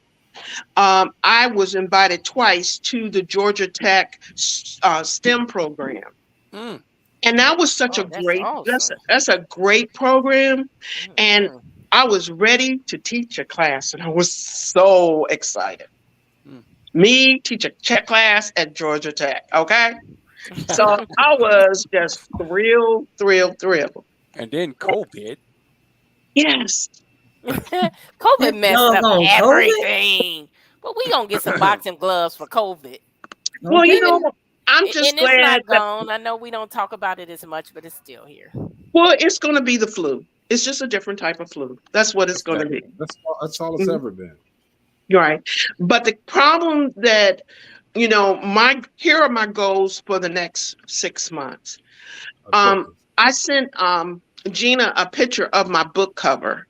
Speaker 13: I was invited twice to the Georgia Tech STEM program. And that was such a great, awesome. That's a great program. And I was ready to teach a class, and I was so excited. Me teach a Czech class at Georgia Tech, okay? So I was just thrilled.
Speaker 6: And then COVID.
Speaker 13: Yes.
Speaker 11: COVID messed up everything. But we gonna get some boxing gloves for COVID.
Speaker 13: Well, you know, I'm just
Speaker 11: and
Speaker 13: glad
Speaker 11: it's not gone. I know we don't talk about it as much, but it's still here.
Speaker 13: Well, it's going to be the flu. It's just a different type of flu. That's what it's going to be.
Speaker 8: That's all it's ever been.
Speaker 13: You're right. But the problem that, you know, here are my goals for the next 6 months. I sent Gina a picture of my book cover,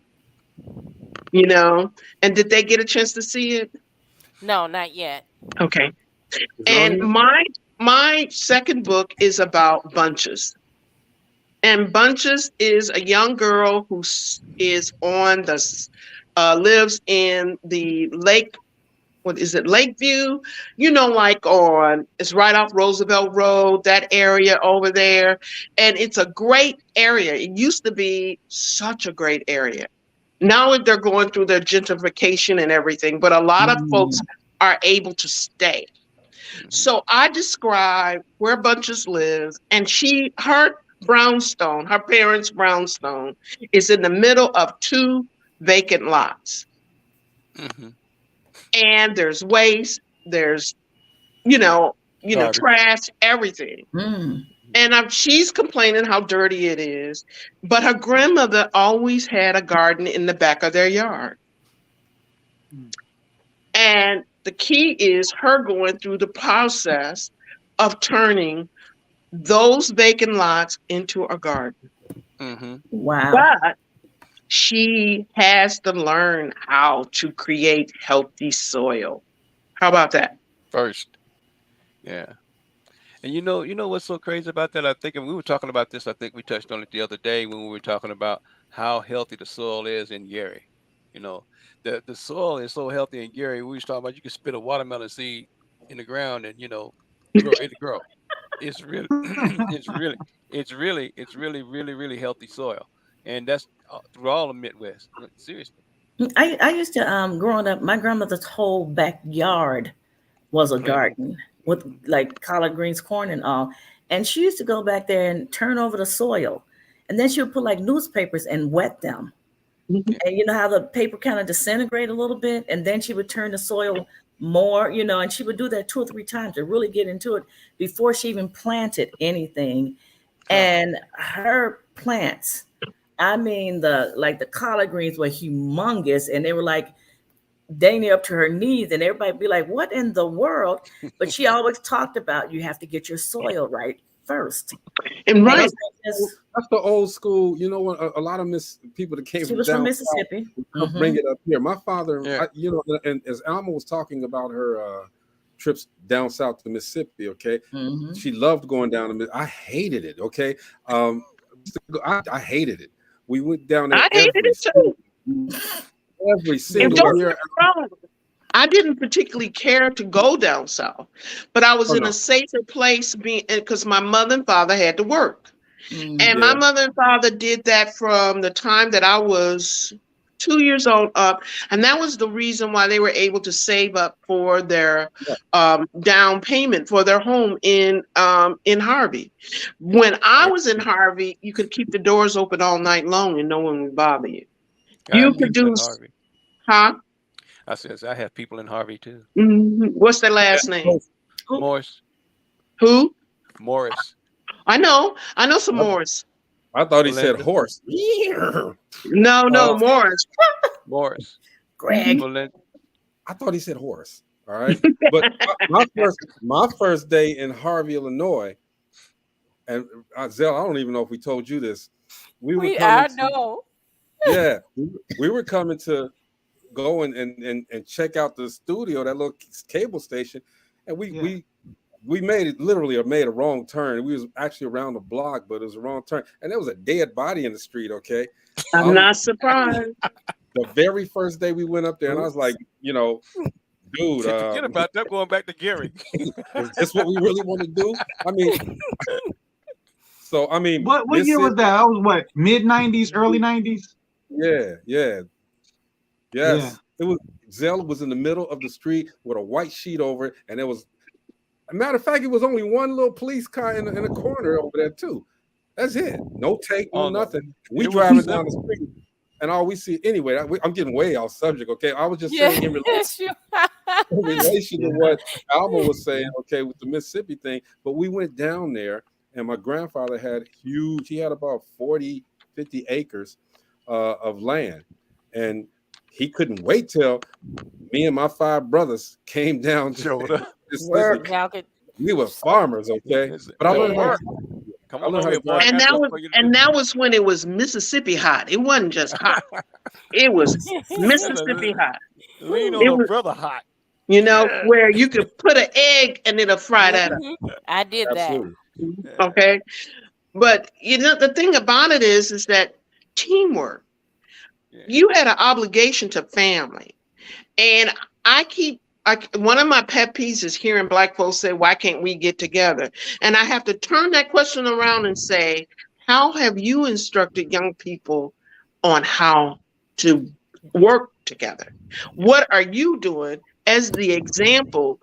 Speaker 13: you know, and did they get a chance to see it?
Speaker 11: No, not yet.
Speaker 13: Okay. And my second book is about Bunches. And Bunches is a young girl who is on the lives in the lake. What is it? Lakeview, you know, it's right off Roosevelt Road, that area over there. And it's a great area. It used to be such a great area. Now they're going through their gentrification and everything, but a lot of folks are able to stay. So I describe where Bunches lives, and her brownstone, her parents' brownstone, is in the middle of 2 vacant lots.
Speaker 6: Mm-hmm.
Speaker 13: And there's waste, there's, trash, everything. And she's complaining how dirty it is. But her grandmother always had a garden in the back of their yard. And the key is her going through the process of turning those vacant lots into a garden.
Speaker 6: Mm-hmm.
Speaker 14: Wow.
Speaker 13: But she has to learn how to create healthy soil. How about that?
Speaker 6: First. Yeah. And you know what's so crazy about that? I think, and we were talking about this, I think we touched on it the other day when we were talking about how healthy the soil is in Gary. You know, the soil is so healthy in Gary. We was talking about you can spit a watermelon seed in the ground and, it'll grow. It's really, really healthy soil. And that's through all the Midwest. Seriously.
Speaker 14: I used to, growing up, my grandmother's whole backyard was a garden with like collard greens, corn and all. And she used to go back there and turn over the soil. And then she would put like newspapers and wet them. And you know how the paper kind of disintegrate a little bit? And then she would turn the soil more, and she would do that 2 or 3 times to really get into it before she even planted anything. And her plants, I mean, the collard greens were humongous, and they were like dang near up to her knees, and everybody would be like, what in the world? But she always talked about you have to get your soil right first.
Speaker 13: And right.
Speaker 8: That's the old school, what a lot of people that came
Speaker 14: she was from Mississippi.
Speaker 8: Bring it up here. My father, and as Alma was talking about her trips down south to Mississippi, okay, she loved going down to I hated it, okay. I hated it. We went down there.
Speaker 13: I hated it too.
Speaker 8: Every single year.
Speaker 13: I didn't particularly care to go down south, but I was in a safer place because my mother and father had to work. And my mother and father did that from the time that I was 2 years old up. And that was the reason why they were able to save up for their down payment for their home in Harvey. When I was in Harvey, you could keep the doors open all night long and no one would bother you. You could do, huh?
Speaker 6: I says I have people in Harvey too.
Speaker 13: What's their last name?
Speaker 6: Morris.
Speaker 13: Who?
Speaker 6: Morris.
Speaker 13: I know some Morris.
Speaker 8: I thought he said horse.
Speaker 13: No, Morris.
Speaker 6: Morris.
Speaker 14: Greg.
Speaker 8: I thought he said horse. All right. But my first day in Harvey, Illinois, and Zell, I don't even know if we told you this.
Speaker 11: I know.
Speaker 8: Yeah, we were coming to go and check out the studio, that little cable station, and we made a wrong turn. We was actually around the block, but it was a wrong turn, and there was a dead body in the street. Okay,
Speaker 13: I'm not surprised.
Speaker 8: The very first day we went up there, and I was like, dude,
Speaker 6: forget about that. Going back to Gary.
Speaker 8: Is this what we really want to do? I mean,
Speaker 12: what year was that? That was what, mid 90s, early 90s?
Speaker 8: Yeah. Yes. Yeah. It was. Zell was in the middle of the street with a white sheet over it, and there was. As a matter of fact, it was only one little police car in a corner over there too. That's it. No tape, no nothing. We driving down the street, and all we see anyway. I'm getting way off subject. Okay, I was just saying in relation to what Alma was saying. Okay, with the Mississippi thing, but we went down there, and my grandfather had huge. He had about 40, 50 acres of land, and he couldn't wait till me and my 5 brothers came down to we were farmers, okay? But I learned
Speaker 6: Come
Speaker 8: I
Speaker 6: on
Speaker 8: learned how
Speaker 6: over
Speaker 8: to
Speaker 6: here, boy.
Speaker 8: drive.
Speaker 6: I
Speaker 13: And
Speaker 6: got
Speaker 13: that
Speaker 6: something
Speaker 13: was
Speaker 6: for you to
Speaker 13: and
Speaker 6: do.
Speaker 13: that was when it was Mississippi hot. It wasn't just hot. It was Mississippi hot.
Speaker 6: Lean on
Speaker 13: It
Speaker 6: a
Speaker 13: was,
Speaker 6: brother hot. Yeah.
Speaker 13: where you could put an egg and it'll fry that up.
Speaker 11: I did that.
Speaker 8: Absolutely.
Speaker 13: Okay. But the thing about it is that teamwork. You had an obligation to family. And one of my pet peeves is hearing Black folks say, why can't we get together? And I have to turn that question around and say, how have you instructed young people on how to work together? What are you doing as the example?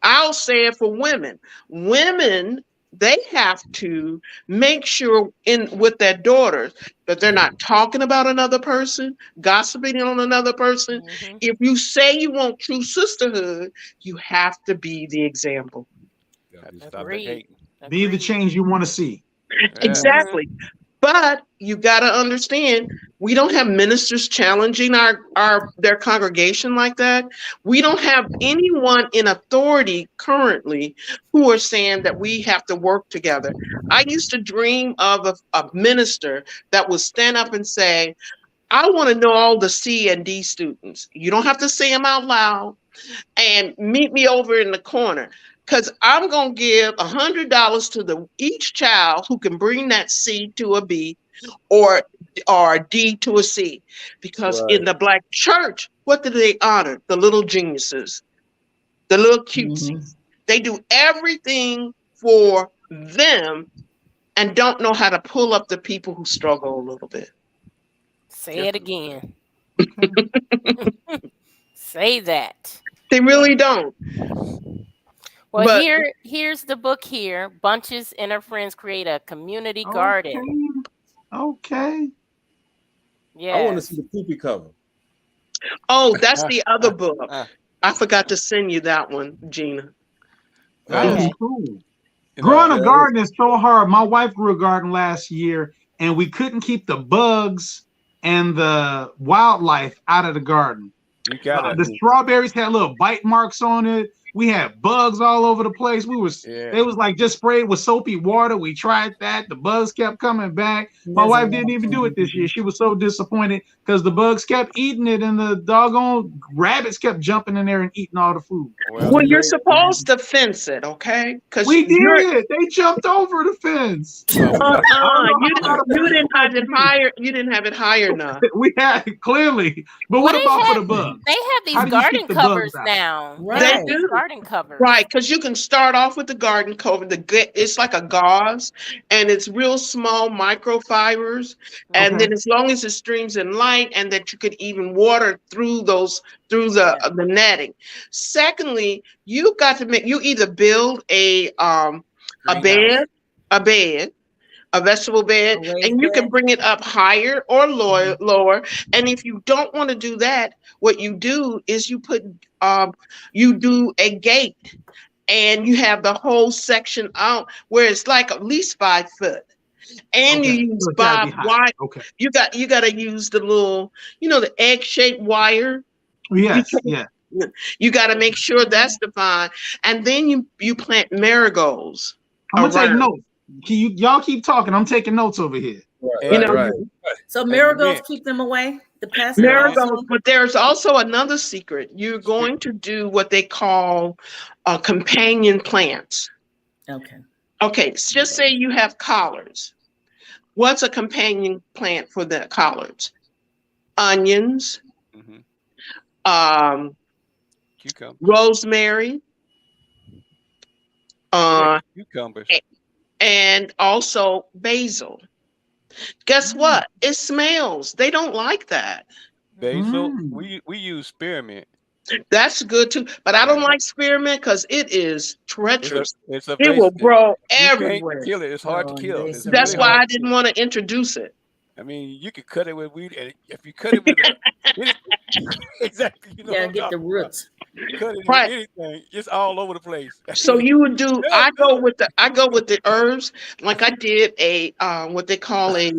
Speaker 13: I'll say it for women. Women, they have to make sure with their daughters that they're not talking about another person, gossiping on another person. If you say you want true sisterhood, you have to be the example.
Speaker 12: Be the change you want to see.
Speaker 13: Exactly. But you got to understand, we don't have ministers challenging their congregation like that. We don't have anyone in authority currently who are saying that we have to work together. I used to dream of a minister that would stand up and say, I want to know all the C and D students. You don't have to say them out loud, and meet me over in the corner. Because I'm going to give $100 to each child who can bring that C to a B or D to a C. Because in the Black church, what do they honor? The little geniuses, the little cutesies. They do everything for them and don't know how to pull up the people who struggle a little bit.
Speaker 11: Say it again. Say that.
Speaker 13: They really don't.
Speaker 11: Well,
Speaker 13: But
Speaker 11: here's the book here. Bunches and her friends create a community garden.
Speaker 12: Okay.
Speaker 11: Yeah.
Speaker 8: I want to see the kooky cover.
Speaker 13: Oh, that's the other book. I forgot to send you that one, Gina.
Speaker 12: That is cool. Growing a garden is so hard. My wife grew a garden last year, and we couldn't keep the bugs and the wildlife out of the garden. The strawberries had little bite marks on it. We had bugs all over the place. It was like just sprayed with soapy water. We tried that. The bugs kept coming back. My wife didn't even do it this year. She was so disappointed because the bugs kept eating it and the doggone rabbits kept jumping in there and eating all the food.
Speaker 13: Well, you're supposed to fence it, okay? Because
Speaker 12: we did. They jumped over the fence.
Speaker 13: You didn't have it higher. You didn't have it high enough.
Speaker 12: We had clearly, but what about for the bugs?
Speaker 11: They have these garden covers now.
Speaker 13: They do.
Speaker 11: Garden covers.
Speaker 13: Right, because you can start off with the garden cover. It's like a gauze, and it's real small microfibers. And then as long as it streams in light, and that you could even water through the netting. Secondly, you got to you either build a vegetable bed, and you can bring it up higher or lower. And if you don't want to do that, what you do is you do a gate, and you have the whole section out where it's like at least 5 foot. And you use barbed wire. You got to use the little, the egg-shaped wire.
Speaker 12: Yes,
Speaker 13: You got to make sure that's defined, and then you plant marigolds.
Speaker 12: I'm gonna take notes. Y'all keep talking. I'm taking notes over here.
Speaker 14: Right. So marigolds keep them away. The pest
Speaker 13: marigolds, but there's also another secret. You're going to do what they call companion plants. Okay. So just say you have collards. What's a companion plant for the collards? Onions,
Speaker 6: cucumber,
Speaker 13: rosemary,
Speaker 6: cucumbers,
Speaker 13: and also basil. Guess what? It smells. They don't like that.
Speaker 6: Basil. We use spearmint.
Speaker 13: That's good too, but I don't like spearmint because it is treacherous.
Speaker 6: It
Speaker 13: will grow everywhere.
Speaker 6: Can't kill it. It's hard to kill.
Speaker 13: That's why I didn't want to introduce it.
Speaker 6: I mean, you could cut it with weed, and if you cut it with exactly,
Speaker 14: get the roots.
Speaker 6: Cut it with anything, it's all over the place.
Speaker 13: So you would do. I go with the herbs, like I did a what they call a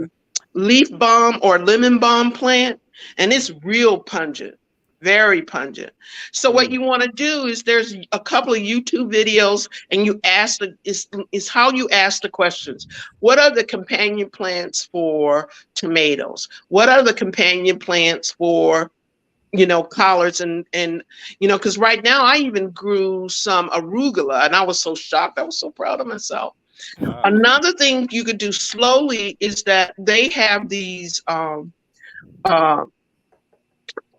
Speaker 13: leaf balm or lemon balm plant, and it's real pungent. very pungent. So what you want to do is there's a couple of YouTube videos, and you ask is how you ask the questions. What are the companion plants for tomatoes? What are the companion plants for, you know, collards and you know, because right now I even grew some arugula, and I was so shocked. I was so proud of myself. Another thing you could do slowly is that they have these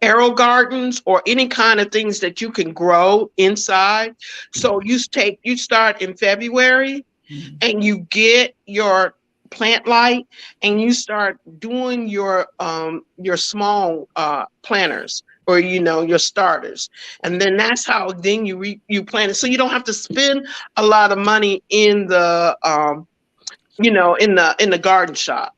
Speaker 13: arrow gardens or any kind of things that you can grow inside. So you start in February, and you get your plant light, and you start doing your small planters, or, you know, your starters. And then that's how then you plant it. So you don't have to spend a lot of money in the you know, in the garden shop,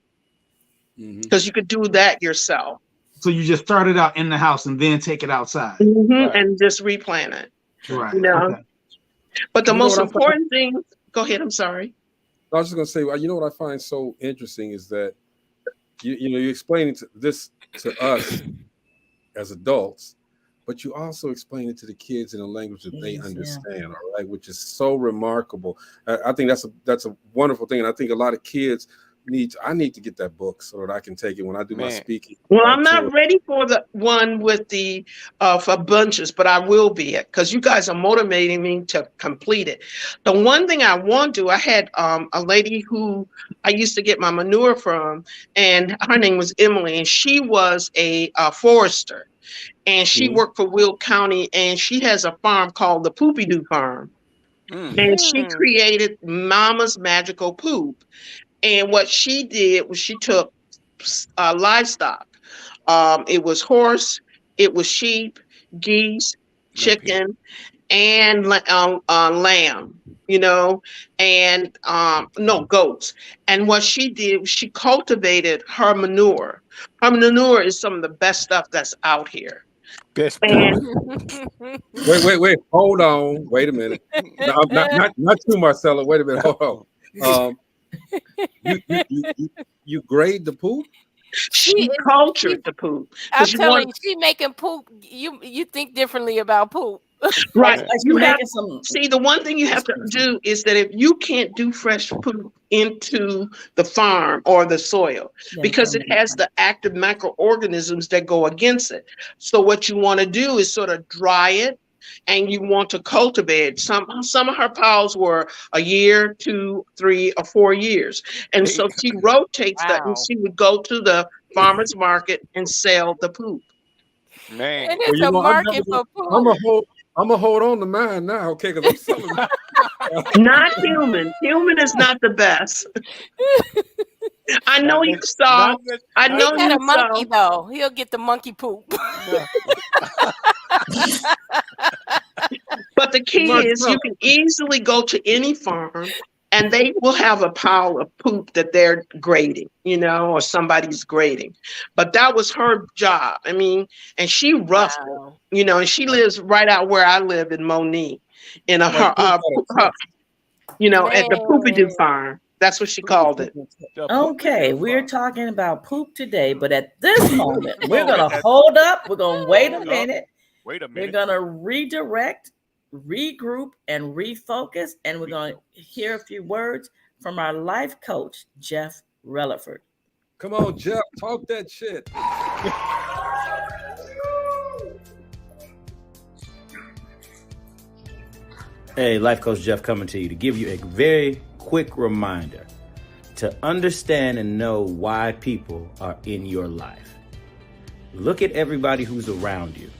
Speaker 13: because you could do that yourself.
Speaker 12: So you just start it out in the house and then take it outside.
Speaker 13: And just replant it.
Speaker 12: Right.
Speaker 13: You know.
Speaker 12: Okay.
Speaker 13: But the most important thing, go ahead, I'm sorry.
Speaker 8: I was just going to say, you know what I find so interesting is that, you know, you're explaining this to us as adults, but you also explain it to the kids in a language that they understand, all right, which is so remarkable. I think that's a wonderful thing. And I think a lot of kids I need to get that book so that I can take it when I do my speaking.
Speaker 13: Well, I'm not ready for the one with the for bunches, but I will be it, because you guys are motivating me to complete it. The one thing I want to do, I had a lady who I used to get my manure from, and her name was Emily, and she was a forester, and she worked for Will County, and she has a farm called the Poopy Doo Farm, and she created Mama's Magical Poop. And what she did was she took livestock. It was horse, it was sheep, geese, chicken, and lamb, you know, and goats. And what she did was she cultivated her manure. Her manure is some of the best stuff that's out here.
Speaker 6: Best.
Speaker 8: Wait, hold on. Wait a minute. No, not too, Marcella. Wait a minute. Hold on. You grade the poop?
Speaker 13: She cultured the poop.
Speaker 11: I'm telling you, she making poop. You think differently about poop.
Speaker 13: Right. See, the one thing you have to do is that if you can't do fresh poop into the farm or the soil, because it has the active microorganisms that go against it. So what you want to do is sort of dry it, and you want to cultivate. Some of her piles were a year, 2, 3, or 4 years. And so she rotates that, and she would go to the farmer's market and sell the poop.
Speaker 6: Man.
Speaker 11: And it's a market for poop.
Speaker 8: I'm gonna hold on to mine now, okay? Because I'm selling.
Speaker 13: Not human. Human is not the best. I know you saw. I know you
Speaker 11: got a monkey though. He'll get the monkey poop.
Speaker 13: But the key is you can easily go to any farm, and they will have a pile of poop that they're grading, you know, or somebody's grading. But that was her job. I mean, and she roughed it, you know, and she lives right out where I live in Monique, in you know, at the Poopy Doo Farm. That's what she called it.
Speaker 14: Okay, we're talking about poop today, but at this moment, we're going to hold up. We're going to wait a minute. We're going to redirect, regroup, and refocus, and we're going to hear a few words from our life coach, Jeff Relaford.
Speaker 8: Come on, Jeff, talk that shit.
Speaker 15: Hey, Life Coach Jeff coming to you to give you a very quick reminder to understand and know why people are in your life. Look at everybody who's around you.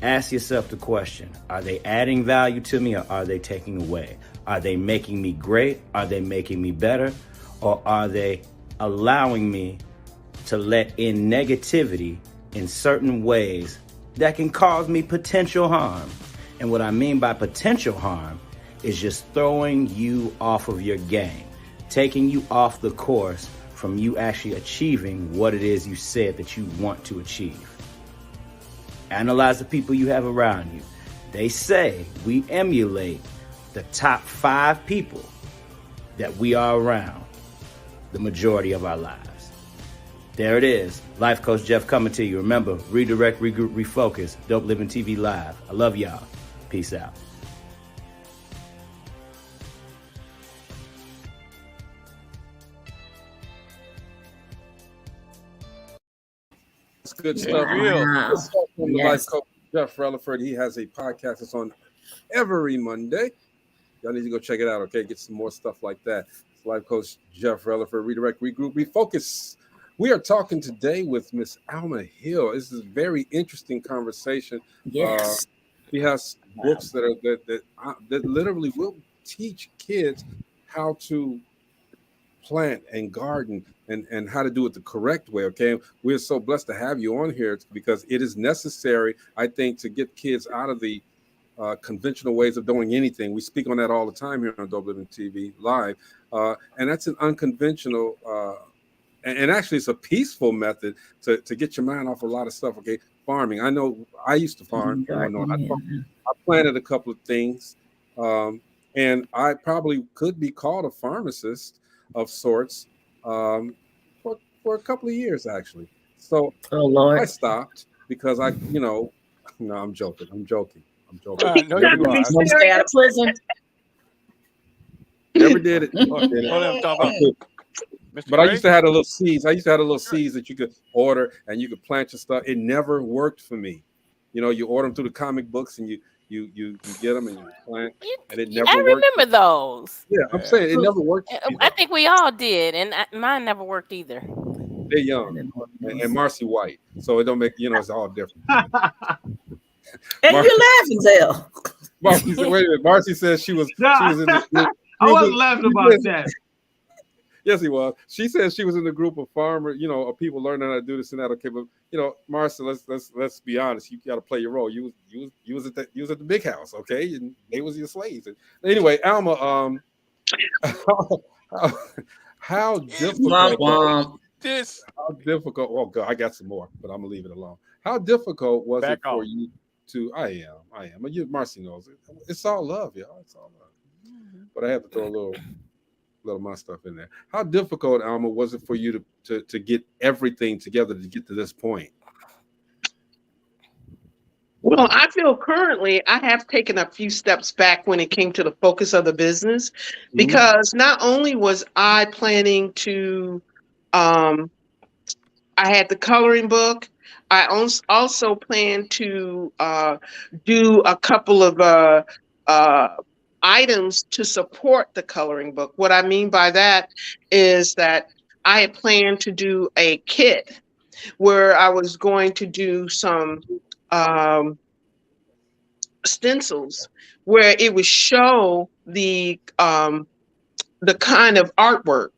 Speaker 15: Ask yourself the question, are they adding value to me or are they taking away? Are they making me great? Are they making me better? Or are they allowing me to let in negativity in certain ways that can cause me potential harm? And what I mean by potential harm is just throwing you off of your game, taking you off the course from you actually achieving what it is you said that you want to achieve. Analyze the people you have around you. They say we emulate the top 5 people that we are around the majority of our lives. There it is. Life Coach Jeff coming to you. Remember, redirect, regroup, refocus. Dope Living TV Live. I love y'all. Peace out.
Speaker 8: That's good stuff.
Speaker 14: Wow.
Speaker 8: From the Life Coach Jeff Relaford. He has a podcast that's on every Monday. Y'all need to go check it out, okay? Get some more stuff like that. It's Life Coach Jeff Relaford. Redirect, regroup, refocus. We are talking today with Miss Alma Hill. This is a very interesting conversation.
Speaker 14: Yes.
Speaker 8: She has books that are that literally will teach kids how to plant and garden and how to do it the correct way. Okay, we're so blessed to have you on here because it is necessary, I think, to get kids out of the conventional ways of doing anything. We speak on that all the time here on Dope Living TV Live, and that's an unconventional and actually it's a peaceful method to get your mind off a lot of stuff. Okay, farming. I know I used to farm. I planted a couple of things, and I probably could be called a pharmacist of sorts for a couple of years actually. So I stopped because no, I'm joking.
Speaker 6: No, you are.
Speaker 14: Stay out of prison.
Speaker 8: Never did it. But I used to have a little seeds. That you could order and you could plant your stuff. It never worked for me. You order them through the comic books and you get them and you plant, and it never worked.
Speaker 11: I remember those.
Speaker 8: Yeah, I'm saying it never worked.
Speaker 11: I think we all did, and mine never worked either.
Speaker 8: They're young and Marcy white, so it don't make it's all different.
Speaker 14: And you're laughing, Zell.
Speaker 8: Marcy, wait a minute. Marcy says she was in the group.
Speaker 12: I wasn't laughing about that.
Speaker 8: Yes, he was. She said she was in the group of farmers, of people learning how to do this and that. Okay, but Marcy, let's be honest. You got to play your role. You was at the big house, okay, and they was your slaves. Anyway, Alma, how difficult? How difficult? Oh God, I got some more, but I'm gonna leave it alone. How difficult was it for you to? I am. Marcy knows it. It's all love, y'all. It's all love. But I have to throw a little of my stuff in there. How difficult, Alma, was it for you to get everything together to get to this point?
Speaker 13: Well, I feel currently I have taken a few steps back when it came to the focus of the business, because not only was I planning to, I had the coloring book. I also planned to do a couple of items to support the coloring book. What I mean by that is that I had planned to do a kit where I was going to do some stencils where it would show the kind of artwork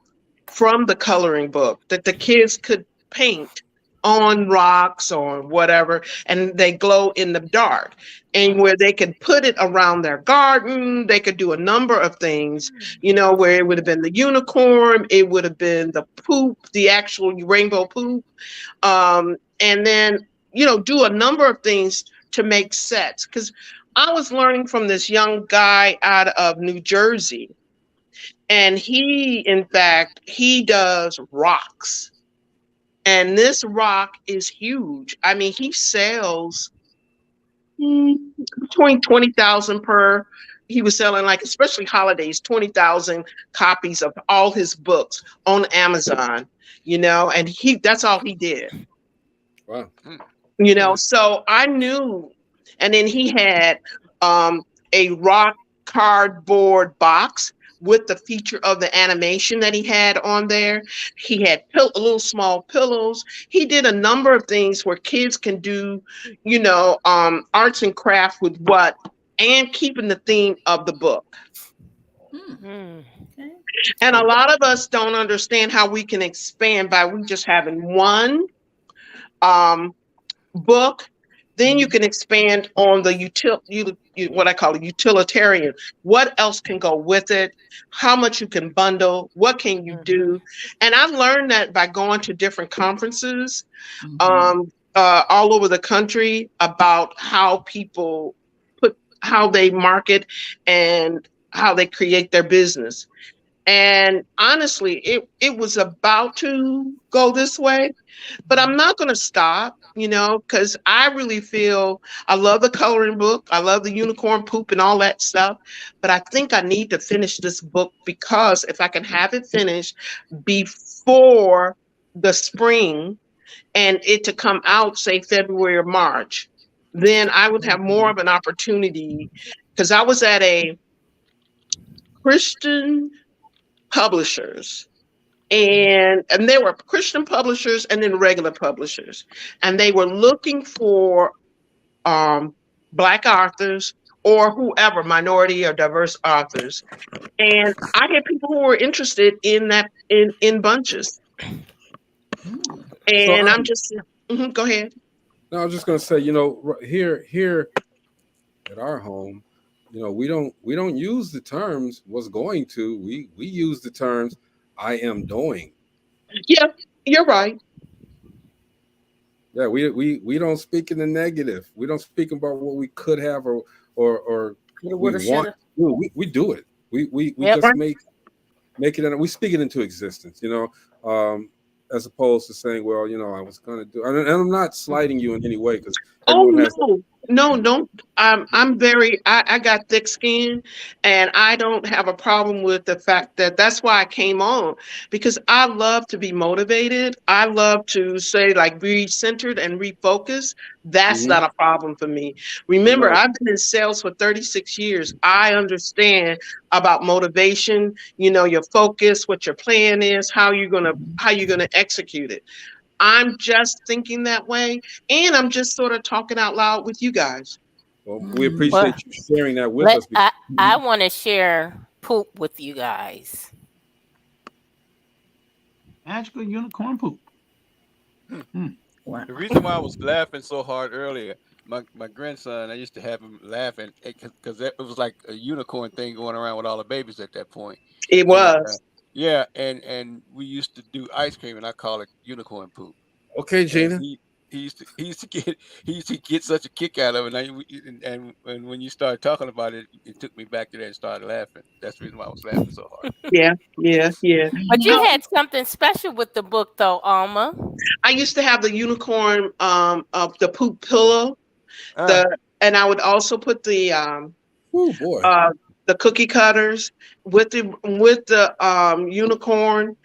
Speaker 13: from the coloring book that the kids could paint on rocks or whatever, and they glow in the dark, and where they could put it around their garden. They could do a number of things, where it would have been the unicorn, it would have been the poop, the actual rainbow poop, and then do a number of things to make sets. Because I was learning from this young guy out of New Jersey, and he does rocks. And this rock is huge. I mean, he sells between 20,000 per. He was selling, like, especially holidays, 20,000 copies of all his books on Amazon, and that's all he did.
Speaker 8: Wow.
Speaker 13: So I knew. And then he had a rock cardboard box with the feature of the animation that he had on there. He had little small pillows. He did a number of things where kids can do, arts and craft with and keeping the theme of the book.
Speaker 14: Okay.
Speaker 13: And a lot of us don't understand how we can expand by we just having one book. Then you can expand on the what I call a utilitarian. What else can go with it? How much you can bundle? What can you do? And I learned that by going to different conferences all over the country about how how they market and how they create their business. And honestly, it was about to go this way, but I'm not going to stop, because I really feel I love the coloring book. I love the unicorn poop and all that stuff. But I think I need to finish this book, because if I can have it finished before the spring and it to come out, say February or March, then I would have more of an opportunity, because I was at a Christian publishers, and there were Christian publishers and then regular publishers, and they were looking for Black authors or whoever, minority or diverse authors. And I had people who were interested in that, in bunches. And I'm just go ahead.
Speaker 8: No, I was just going to say, here at our home, we don't use the terms was going to. We use the terms I am doing.
Speaker 13: Yeah, you're right.
Speaker 8: Yeah, we don't speak in the negative. We don't speak about what we could have or we want to do. We do it. We just make it, we speak it into existence, as opposed to saying, well, I was going to do, and I'm not slighting you in any way, because
Speaker 13: no. I got thick skin, and I don't have a problem with the fact that's why I came on, because I love to be motivated. I love to say, like, be centered and refocus. That's not a problem for me. Remember, I've been in sales for 36 years. I understand about motivation, your focus, what your plan is, how you're gonna execute it. I'm just thinking that way, and I'm just sort of talking out loud with you guys.
Speaker 8: Well, we appreciate you sharing that with us.
Speaker 11: I want to share poop with you guys.
Speaker 12: Magical unicorn poop.
Speaker 6: Wow. The reason why I was laughing so hard earlier, my grandson, I used to have him laughing because it was like a unicorn thing going around with all the babies at that point.
Speaker 13: It was.
Speaker 6: Yeah, and we used to do ice cream, and I call it unicorn poop.
Speaker 8: Okay, Gina.
Speaker 6: He used to get such a kick out of it, and when you started talking about it, it took me back to that and started laughing. That's the reason why I was laughing so hard.
Speaker 13: Yeah.
Speaker 11: But you had something special with the book, though, Alma.
Speaker 13: I used to have the unicorn of the poop pillow, and I would also put the the cookie cutters with the unicorn,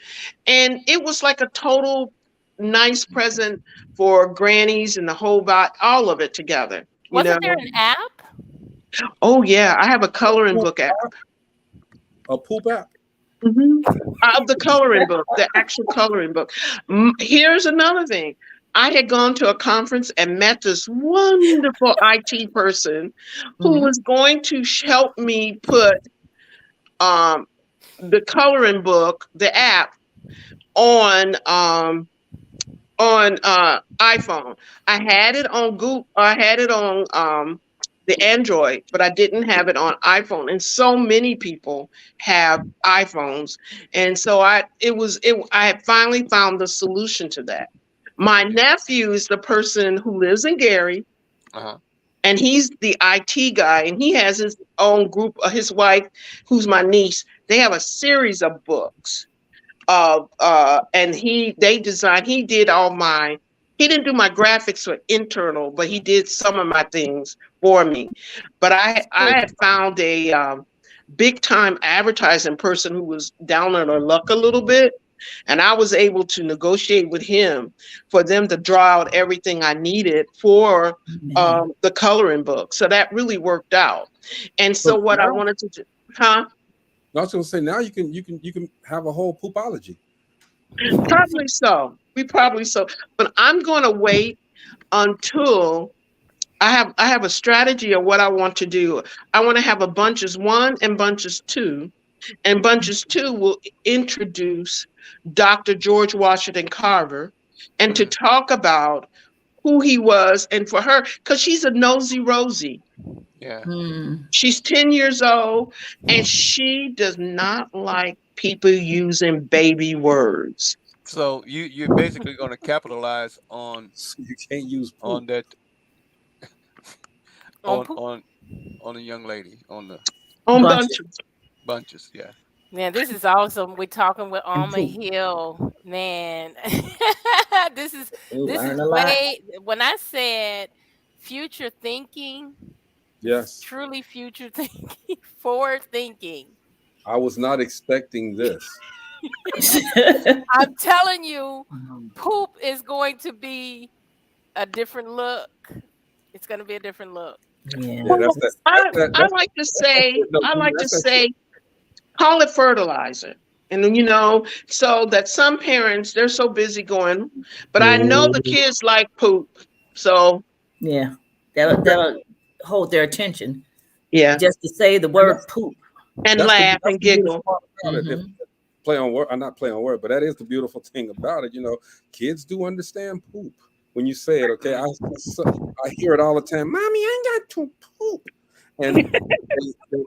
Speaker 13: and it was like a total nice present for grannies and the whole all of it together.
Speaker 11: Wasn't there an app?
Speaker 13: Oh yeah, I have a coloring book app.
Speaker 8: A poop app?
Speaker 13: Of the coloring book, the actual coloring book. Here's another thing. I had gone to a conference and met this wonderful IT person who was going to help me put the coloring book, the app, on iPhone. I had it on Google. I had it on the Android, but I didn't have it on iPhone. And so many people have iPhones, and so I had finally found the solution to that. My nephew is the person who lives in Gary, and he's the IT guy, and he has his own group. His wife, who's my niece, they have a series of books. And he did all my, he didn't do my graphics for internal, but he did some of my things for me. But I had found a big time advertising person who was down on her luck a little bit. And I was able to negotiate with him for them to draw out everything I needed for the coloring book. So that really worked out. And so what I wanted to do,
Speaker 8: I was going to say, now you can have a whole poopology.
Speaker 13: Probably so. But I'm going to wait until I have a strategy of what I want to do. I want to have a bunches 1 and bunches 2, and bunches 2 will introduce Dr. George Washington Carver, and to talk about who he was, and for her, because she's a nosy Rosie.
Speaker 6: Yeah.
Speaker 13: She's 10 years old, and she does not like people using baby words.
Speaker 6: So you're basically going to capitalize on.
Speaker 8: You can't use poop.
Speaker 6: On that. on a young lady on
Speaker 13: bunches.
Speaker 6: Bunches, yeah.
Speaker 11: Man, this is awesome. We're talking with Alma Hill. Man, this is
Speaker 14: learn a lot.
Speaker 11: way when I said future thinking,
Speaker 8: Yes.
Speaker 11: truly future thinking, forward thinking.
Speaker 8: I was not expecting this.
Speaker 11: I'm telling you, poop is going to be a different look. It's going to be a different look.
Speaker 14: Yeah.
Speaker 13: I like to say, call it fertilizer. And you know, so that some parents, they're so busy going, but I know the kids like poop. So
Speaker 14: yeah, that'll hold their attention.
Speaker 13: Yeah.
Speaker 14: Just to say the word poop.
Speaker 13: And laugh and giggle.
Speaker 8: Play on word, not play on word, but that is the beautiful thing about it. You know, kids do understand poop when you say it. Okay, I hear it all the time. Mommy, I got to poop, and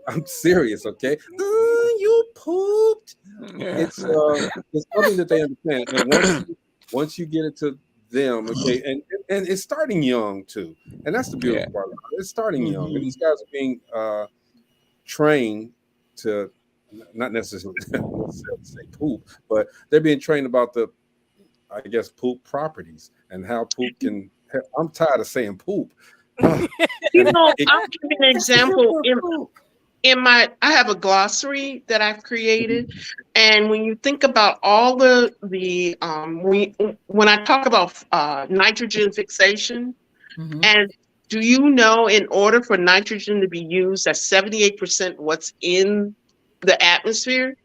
Speaker 8: I'm serious. Okay, you pooped. It's something that they understand, and once you get it to them, okay, and it's starting young too, and that's the beautiful part. It's starting young, and these guys are being trained to not necessarily say poop, but they're being trained about the, I guess, poop properties and how poop can. I'm tired of saying poop.
Speaker 13: You know, I'll give you an example. I have a glossary that I've created, and when you think about all when I talk about nitrogen fixation, and do you know, in order for nitrogen to be used, that's 78% what's in the atmosphere.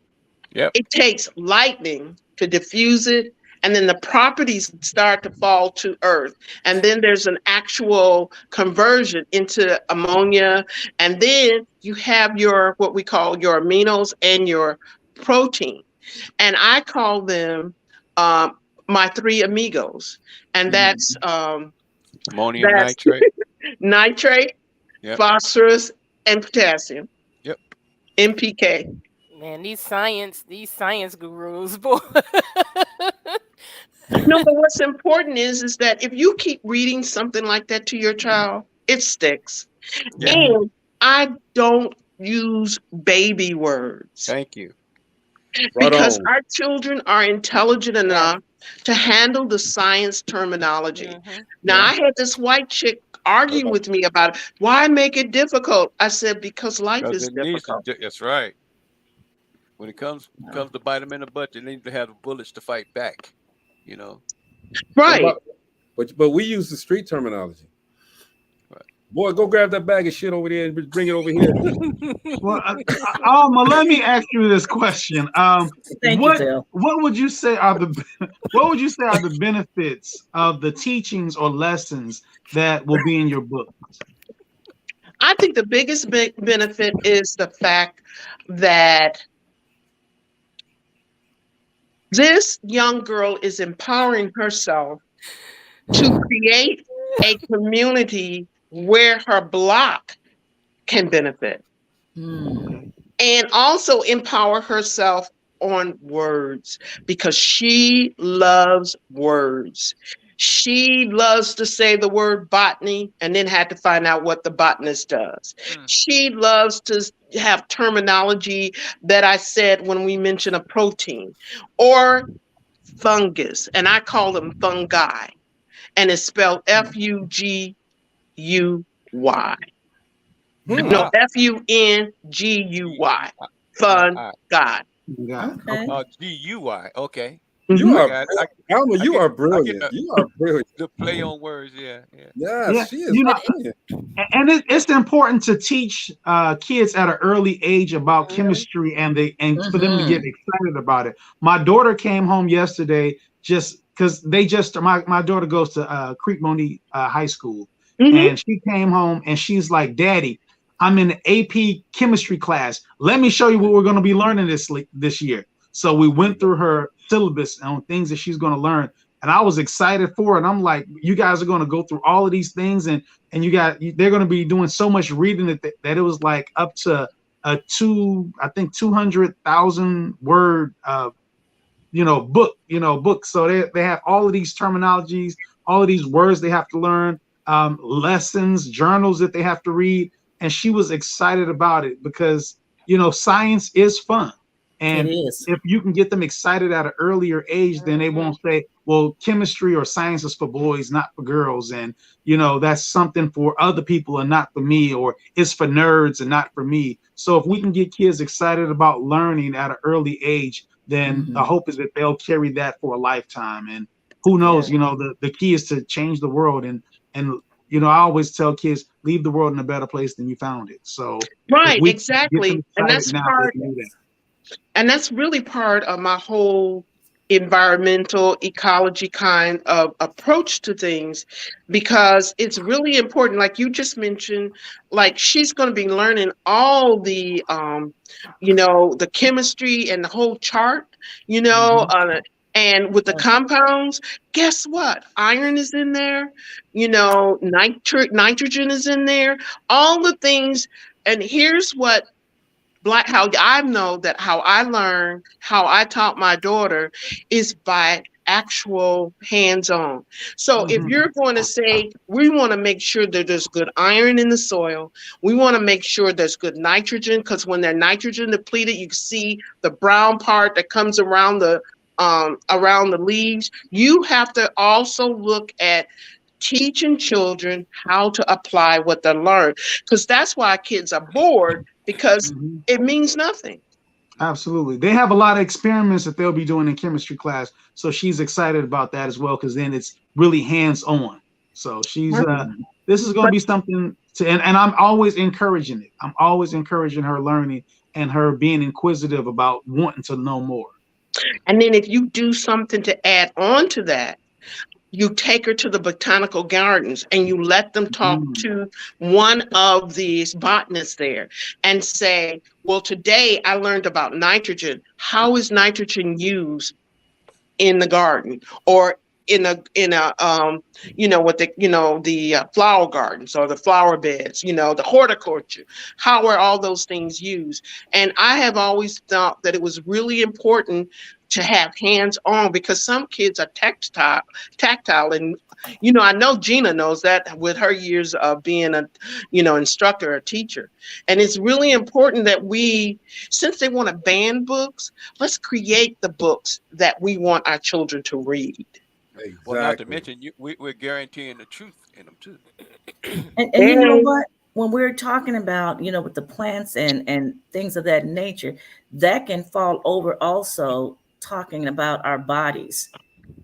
Speaker 6: Yep.
Speaker 13: It takes lightning to diffuse it, and then the properties start to fall to earth. And then there's an actual conversion into ammonia. And then you have what we call your aminos and your protein. And I call them my three amigos. And that's
Speaker 6: ammonium nitrate,
Speaker 13: nitrate, phosphorus, and potassium.
Speaker 6: Yep.
Speaker 13: NPK.
Speaker 11: Man, these science gurus, boy.
Speaker 13: No, but what's important is that if you keep reading something like that to your child, it sticks. Yeah. And I don't use baby words.
Speaker 6: Thank you.
Speaker 13: Because our children are intelligent enough to handle the science terminology. Now, I had this white chick arguing with me about it. Why make it difficult? I said, because life is difficult.
Speaker 6: That's right. When it comes to bite them in the butt, they need to have the bullets to fight back. You know.
Speaker 13: Right.
Speaker 8: But we use the street terminology. Right. Boy, go grab that bag of shit over there and bring it over here.
Speaker 12: Well, Alma, let me ask you this question. What would you say are the benefits of the teachings or lessons that will be in your book?
Speaker 13: I think the biggest benefit is the fact that this young girl is empowering herself to create a community where her block can benefit. And also empower herself on words, because she loves words. She loves to say the word botany and then had to find out what the botanist does. She loves to have terminology that I said when we mention a protein or fungus, and I call them fungi, and it's spelled F-U-G-U-Y. No, F-U-N-G-U-Y. Fungi.
Speaker 6: G-U-Y. Okay.
Speaker 8: Alma, you are brilliant. You are brilliant.
Speaker 6: The play on words, yeah.
Speaker 8: She is.
Speaker 12: You know, and it's important to teach kids at an early age about chemistry and for them to get excited about it. My daughter came home yesterday just because my daughter goes to Creek-Money High School, and she came home and she's like, "Daddy, I'm in an AP chemistry class. Let me show you what we're going to be learning this year." So we went through her syllabus on things that she's going to learn, and I was excited for it. And I'm like, you guys are going to go through all of these things, and they're going to be doing so much reading that it was like up to 200,000 word book. So they have all of these terminologies, all of these words they have to learn, lessons, journals that they have to read. And she was excited about it because, science is fun. And
Speaker 14: It
Speaker 12: And
Speaker 14: is.
Speaker 12: if you can get them excited at an earlier age, then they won't say, well, chemistry or science is for boys, not for girls. And, that's something for other people and not for me, or it's for nerds and not for me. So if we can get kids excited about learning at an early age, then the hope is that they'll carry that for a lifetime. And who knows, the key is to change the world. And I always tell kids, leave the world in a better place than you found it. So if
Speaker 13: Right,
Speaker 12: we get them
Speaker 13: exactly. And
Speaker 12: excited
Speaker 13: that's
Speaker 12: now, they
Speaker 13: part,
Speaker 12: can do that.
Speaker 13: and that's really part of my whole environmental ecology kind of approach to things, because it's really important, like you just mentioned, like she's going to be learning all the the chemistry and the whole chart, and with the compounds, guess what? Iron is in there, nitrogen is in there, all the things. And here's what how I know that how I learned, how I taught my daughter is by actual hands-on. So if you're going to say, we want to make sure that there's good iron in the soil, we want to make sure there's good nitrogen, because when they're nitrogen depleted, you see the brown part that comes around the leaves. You have to also look at teaching children how to apply what they learn, because that's why kids are bored, because it means nothing.
Speaker 12: Absolutely. They have a lot of experiments that they'll be doing in chemistry class. So she's excited about that as well, because then it's really hands-on. So she's this is going to be something to, and I'm always encouraging it. I'm always encouraging her learning and her being inquisitive about wanting to know more.
Speaker 13: And then if you do something to add on to that, you take her to the botanical gardens and you let them talk to one of these botanists there and say, well, today I learned about nitrogen. How is nitrogen used in the garden, or in a the flower gardens or the flower beds, the horticulture? How are all those things used? And I have always thought that it was really important to have hands-on, because some kids are tactile, and I know Gina knows that with her years of being a instructor or teacher. And it's really important that we, since they want to ban books, let's create the books that we want our children to read.
Speaker 8: Exactly.
Speaker 6: Well, not to mention, we're guaranteeing the truth in them too.
Speaker 14: And you know what? When we're talking about, with the plants and things of that nature, that can fall over also talking about our bodies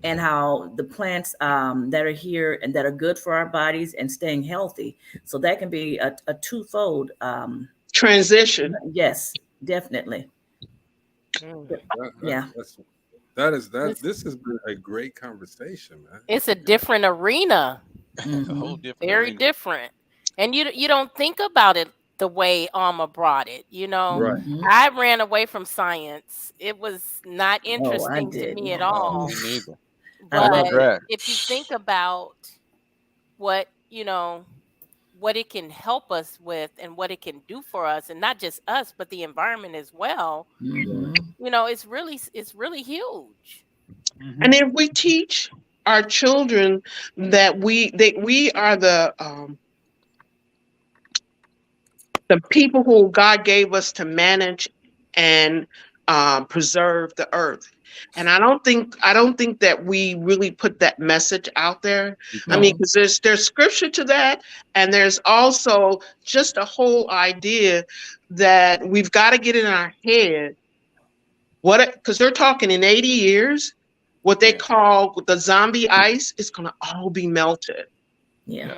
Speaker 14: and how the plants that are here and that are good for our bodies and staying healthy. So that can be a twofold
Speaker 13: transition.
Speaker 14: Yes, definitely.
Speaker 8: This has been a great conversation, man.
Speaker 11: It's a different arena.
Speaker 6: A whole different
Speaker 11: Very
Speaker 6: arena.
Speaker 11: different. And you don't think about it the way Alma brought it.
Speaker 8: Right.
Speaker 11: I ran away from science. It was not interesting to
Speaker 14: did.
Speaker 11: me at all.
Speaker 6: Me neither.
Speaker 11: But if you think about what what it can help us with and what it can do for us, and not just us, but the environment as well, it's really huge.
Speaker 13: And if we teach our children that we are the people who God gave us to manage and preserve the earth. And I don't think that we really put that message out there. I mean, because there's scripture to that, and there's also just a whole idea that we've got to get in our head because they're talking in 80 years, what they call the zombie ice is going to all be melted.
Speaker 14: Yeah.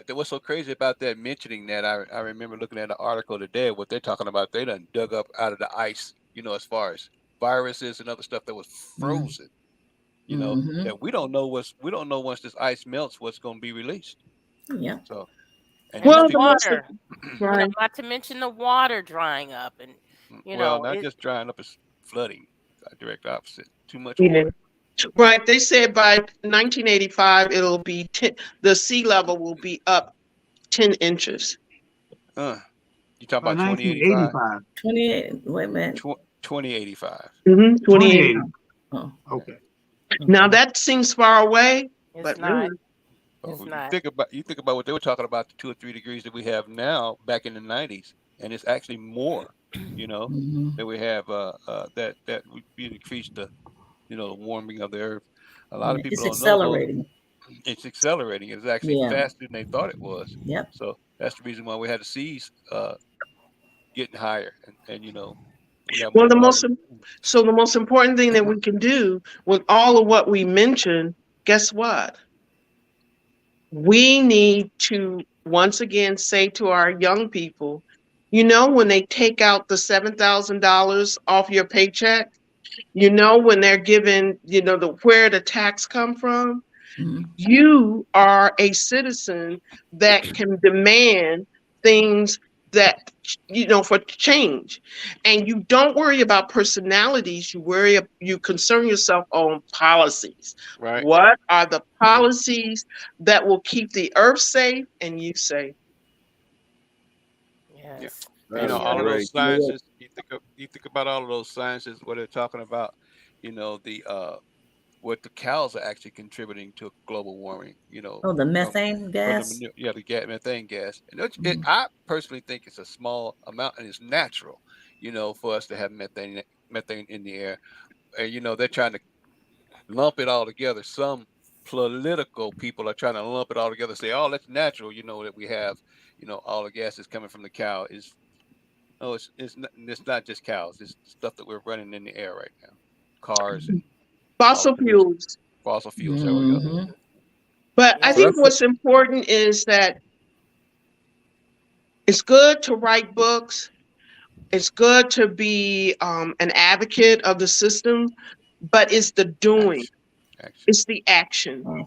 Speaker 6: What's so crazy about that, mentioning that, I remember looking at an article today, what they're talking about, they done dug up out of the ice, as far as viruses and other stuff that was frozen, that we don't know once this ice melts, what's going to be released.
Speaker 14: Yeah.
Speaker 6: So, and
Speaker 11: the water, not to mention the water drying up, and
Speaker 6: not just drying up, it's flooding, direct opposite, too much water.
Speaker 13: Right. They said by 1985, it'll be the sea level will be up 10 inches.
Speaker 6: You talking about 2085?
Speaker 14: 2085.
Speaker 13: 2080.
Speaker 14: Oh,
Speaker 12: okay.
Speaker 13: Now that seems far away, but
Speaker 11: not.
Speaker 6: You think about what they were talking about, the 2 or 3 degrees that we have now back in the 90s, and it's actually more. You know, that we have that we increase the the warming of the earth. A lot of people
Speaker 14: It's
Speaker 6: don't know those.
Speaker 14: accelerating.
Speaker 6: It's accelerating. It's actually
Speaker 14: Yeah.
Speaker 6: faster than they thought it was.
Speaker 14: Yep.
Speaker 6: So that's the reason why we had the seas getting higher, and we have
Speaker 13: Well,
Speaker 6: more water.
Speaker 13: the most important thing that we can do with all of what we mentioned, guess what? We need to once again say to our young people, when they take out the $7,000 off your paycheck, when they're given, where the tax come from, you are a citizen that can demand things that for change. And you don't worry about personalities, you concern yourself on policies.
Speaker 6: Right.
Speaker 13: What are the policies that will keep the earth safe and you safe?
Speaker 11: Yes.
Speaker 6: All of those sciences, you think about all of those sciences, what they're talking about, the what the cows are actually contributing to global warming,
Speaker 14: Oh, the methane gas?
Speaker 6: The methane gas. And I personally think it's a small amount and it's natural, for us to have methane in the air. And, they're trying to lump it all together. Some political people are trying to lump it all together, say, oh, that's natural, that we have, all the gases coming from the cow is, it's not just cows. It's stuff that we're running in the air right now. Cars and
Speaker 13: fossil fuels.
Speaker 6: Fossil fuels, there we go.
Speaker 13: But I think what's important is that it's good to write books. It's good to be an advocate of the system, but it's the doing. It's the action. And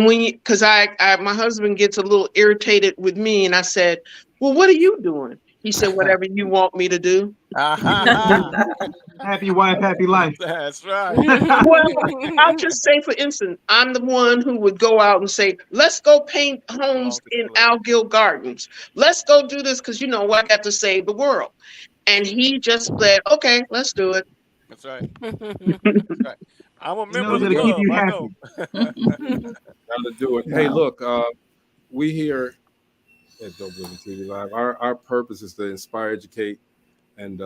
Speaker 13: because my husband gets a little irritated with me, and I said, well, what are you doing? He said, whatever you want me to do.
Speaker 12: Happy wife, happy life.
Speaker 6: That's right.
Speaker 13: Well, I'll just say, for instance, I'm the one who would go out and say, let's go paint homes in Algill Gardens. Let's go do this because, I got to save the world. And he just said, okay, let's do it.
Speaker 6: That's right. That's right. I'm a member of the
Speaker 12: keep you
Speaker 6: club. I
Speaker 12: happy.
Speaker 6: know.
Speaker 8: Gotta do it. Hey, look, we here at Dope Living TV Live, our purpose is to inspire, educate, and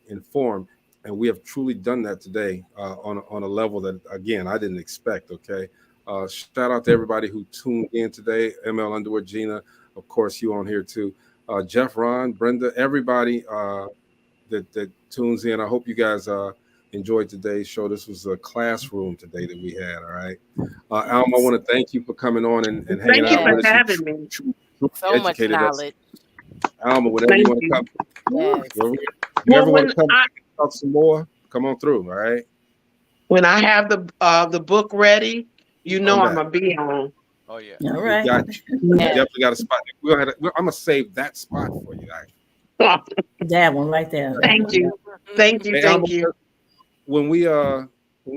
Speaker 8: inform, and we have truly done that today on a level that, again, I didn't expect. Okay, shout out to everybody who tuned in today. ML Underwood, Gina, of course, you on here too. Jeff, Ron, Brenda, everybody that tunes in. I hope you guys enjoyed today's show. This was a classroom today that we had. All right, Alma, I want to thank you for coming on and hanging out with us.
Speaker 13: Thank you for having me.
Speaker 11: So much knowledge.
Speaker 8: Alma, whenever you want to come,
Speaker 11: Yes.
Speaker 8: you ever want to come talk some more, come on through. All right.
Speaker 13: When I have the book ready, I'm gonna be on.
Speaker 6: Oh yeah.
Speaker 14: All right.
Speaker 8: You definitely got a spot. I'm gonna save that spot for you.
Speaker 14: That one right there.
Speaker 13: Thank you. Thank you.
Speaker 8: Hey,
Speaker 13: Thank
Speaker 8: Alma,
Speaker 13: you.
Speaker 8: When we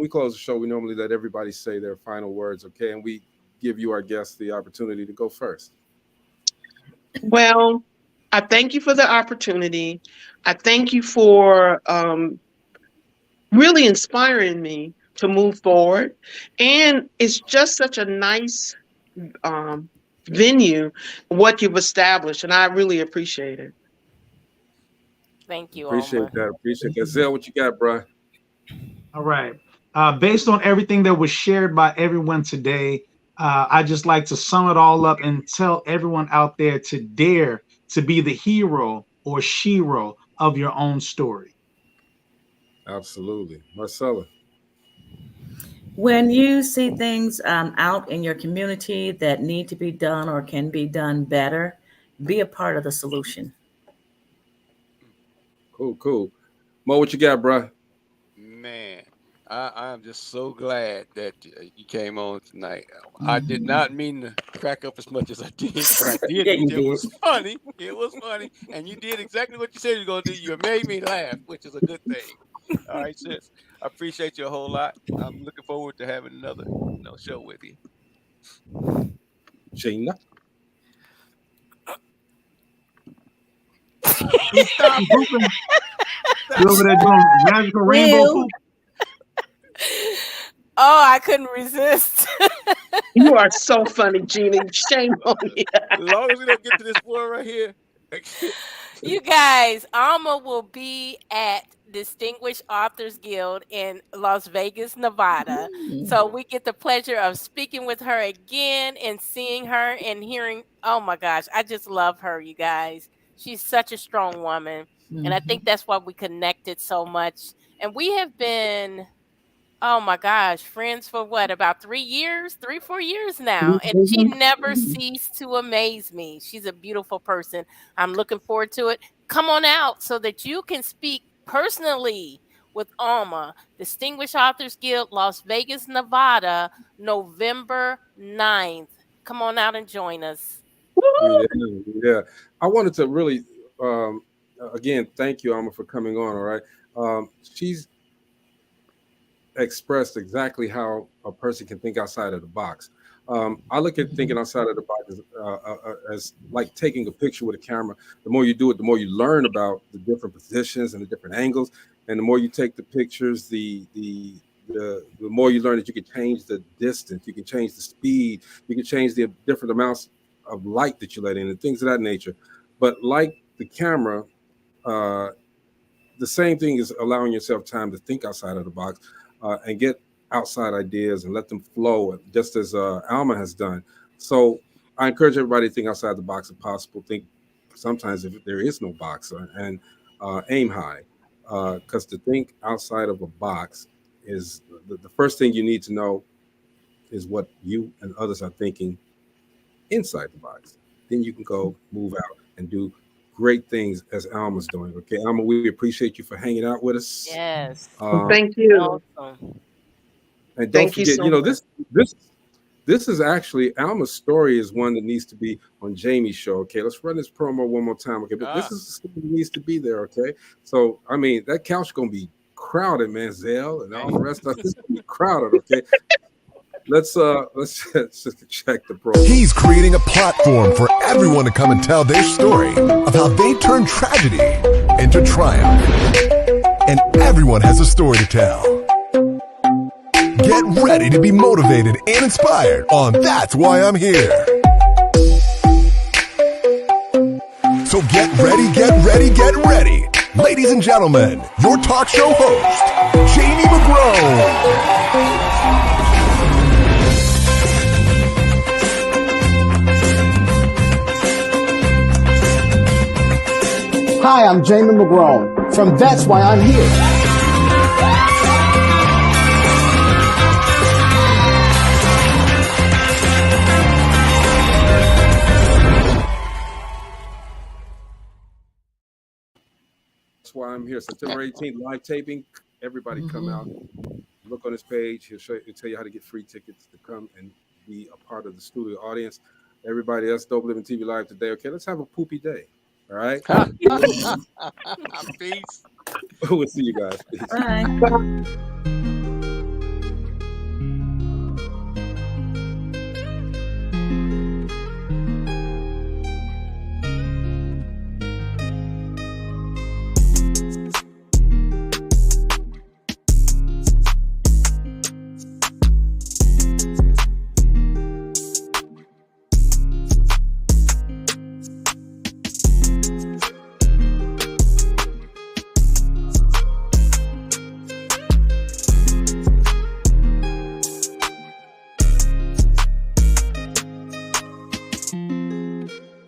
Speaker 8: close the show, we normally let everybody say their final words, okay? And we give you, our guests, the opportunity to go first.
Speaker 13: Well, I thank you for the opportunity. I thank you for really inspiring me to move forward. And it's just such a nice venue, what you've established, and I really appreciate it.
Speaker 11: Thank you.
Speaker 8: Appreciate that. Zell, what you got, bro?
Speaker 12: All right. Based on everything that was shared by everyone today, I just like to sum it all up and tell everyone out there to dare to be the hero or shero of your own story.
Speaker 8: Absolutely. Marcella.
Speaker 14: When you see things out in your community that need to be done or can be done better, be a part of the solution.
Speaker 8: Cool. Mo, what you got, bro?
Speaker 6: Man, I'm just so glad that you came on tonight. I did not mean to crack up as much as I did, but I did. It was funny. It was funny. And you did exactly what you said you were going to do. You made me laugh, which is a good thing. All right, sis. I appreciate you a whole lot. I'm looking forward to having another show with you.
Speaker 8: Gina.
Speaker 12: Stop pooping. You over there doing magical rainbow poop?
Speaker 11: Oh, I couldn't resist.
Speaker 13: You are so funny, Jeannie. Shame on you.
Speaker 6: As long as we don't get to this one right here.
Speaker 11: You guys, Alma will be at Distinguished Authors Guild in Las Vegas, Nevada. So we get the pleasure of speaking with her again and seeing her and hearing. Oh my gosh, I just love her, you guys. She's such a strong woman. And I think that's why we connected so much. And we have been, oh my gosh, friends for what, about 3 years, 4 years now. And she never ceased to amaze me. She's a beautiful person. I'm looking forward to it. Come on out so that you can speak personally with Alma, Distinguished Authors Guild, Las Vegas, Nevada, November 9th. Come on out and join us.
Speaker 8: Yeah. I wanted to really, again, thank you, Alma, for coming on. All right. She's expressed exactly how a person can think outside of the box. I look at thinking outside of the box as like taking a picture with a camera. The more you do it, the more you learn about the different positions and the different angles. And the more you take the pictures, the more you learn that you can change the distance, you can change the speed, you can change the different amounts of light that you let in and things of that nature. But like the camera, the same thing is allowing yourself time to think outside of the box. And get outside ideas and let them flow, just as Alma has done. So I encourage everybody to think outside the box if possible. Think sometimes if there is no box, and aim high, because to think outside of a box is the first thing you need to know is what you and others are thinking inside the box. Then you can go move out and do great things as Alma's doing. Okay, Alma, we appreciate you for hanging out with us.
Speaker 11: Yes.
Speaker 13: Thank you.
Speaker 11: Awesome.
Speaker 8: And don't
Speaker 13: Thank
Speaker 8: forget,
Speaker 13: you so much.
Speaker 8: this is actually Alma's story is one that needs to be on Jamie's show. Okay, let's run this promo one more time. Okay, but this is something that needs to be there. Okay, so I mean that couch gonna be crowded, man. Zell and all the rest of this gonna be crowded. Okay. Let's just check the promo.
Speaker 9: He's creating a platform for everyone to come and tell their story of how they turned tragedy into triumph. And everyone has a story to tell. Get ready to be motivated and inspired on That's Why I'm Here. So get ready, get ready, get ready. Ladies and gentlemen, your talk show host, Jamie McGrone.
Speaker 10: Hi, I'm Jamie McGrone from That's Why I'm Here.
Speaker 8: That's why I'm here. September 18th, live taping. Everybody come out. Look on his page. He'll tell you how to get free tickets to come and be a part of the studio audience. Everybody, that's Dope Living TV Live today. Okay, let's have a poopy day. All right?
Speaker 6: Peace.
Speaker 8: We'll see you guys. Peace.
Speaker 14: Bye.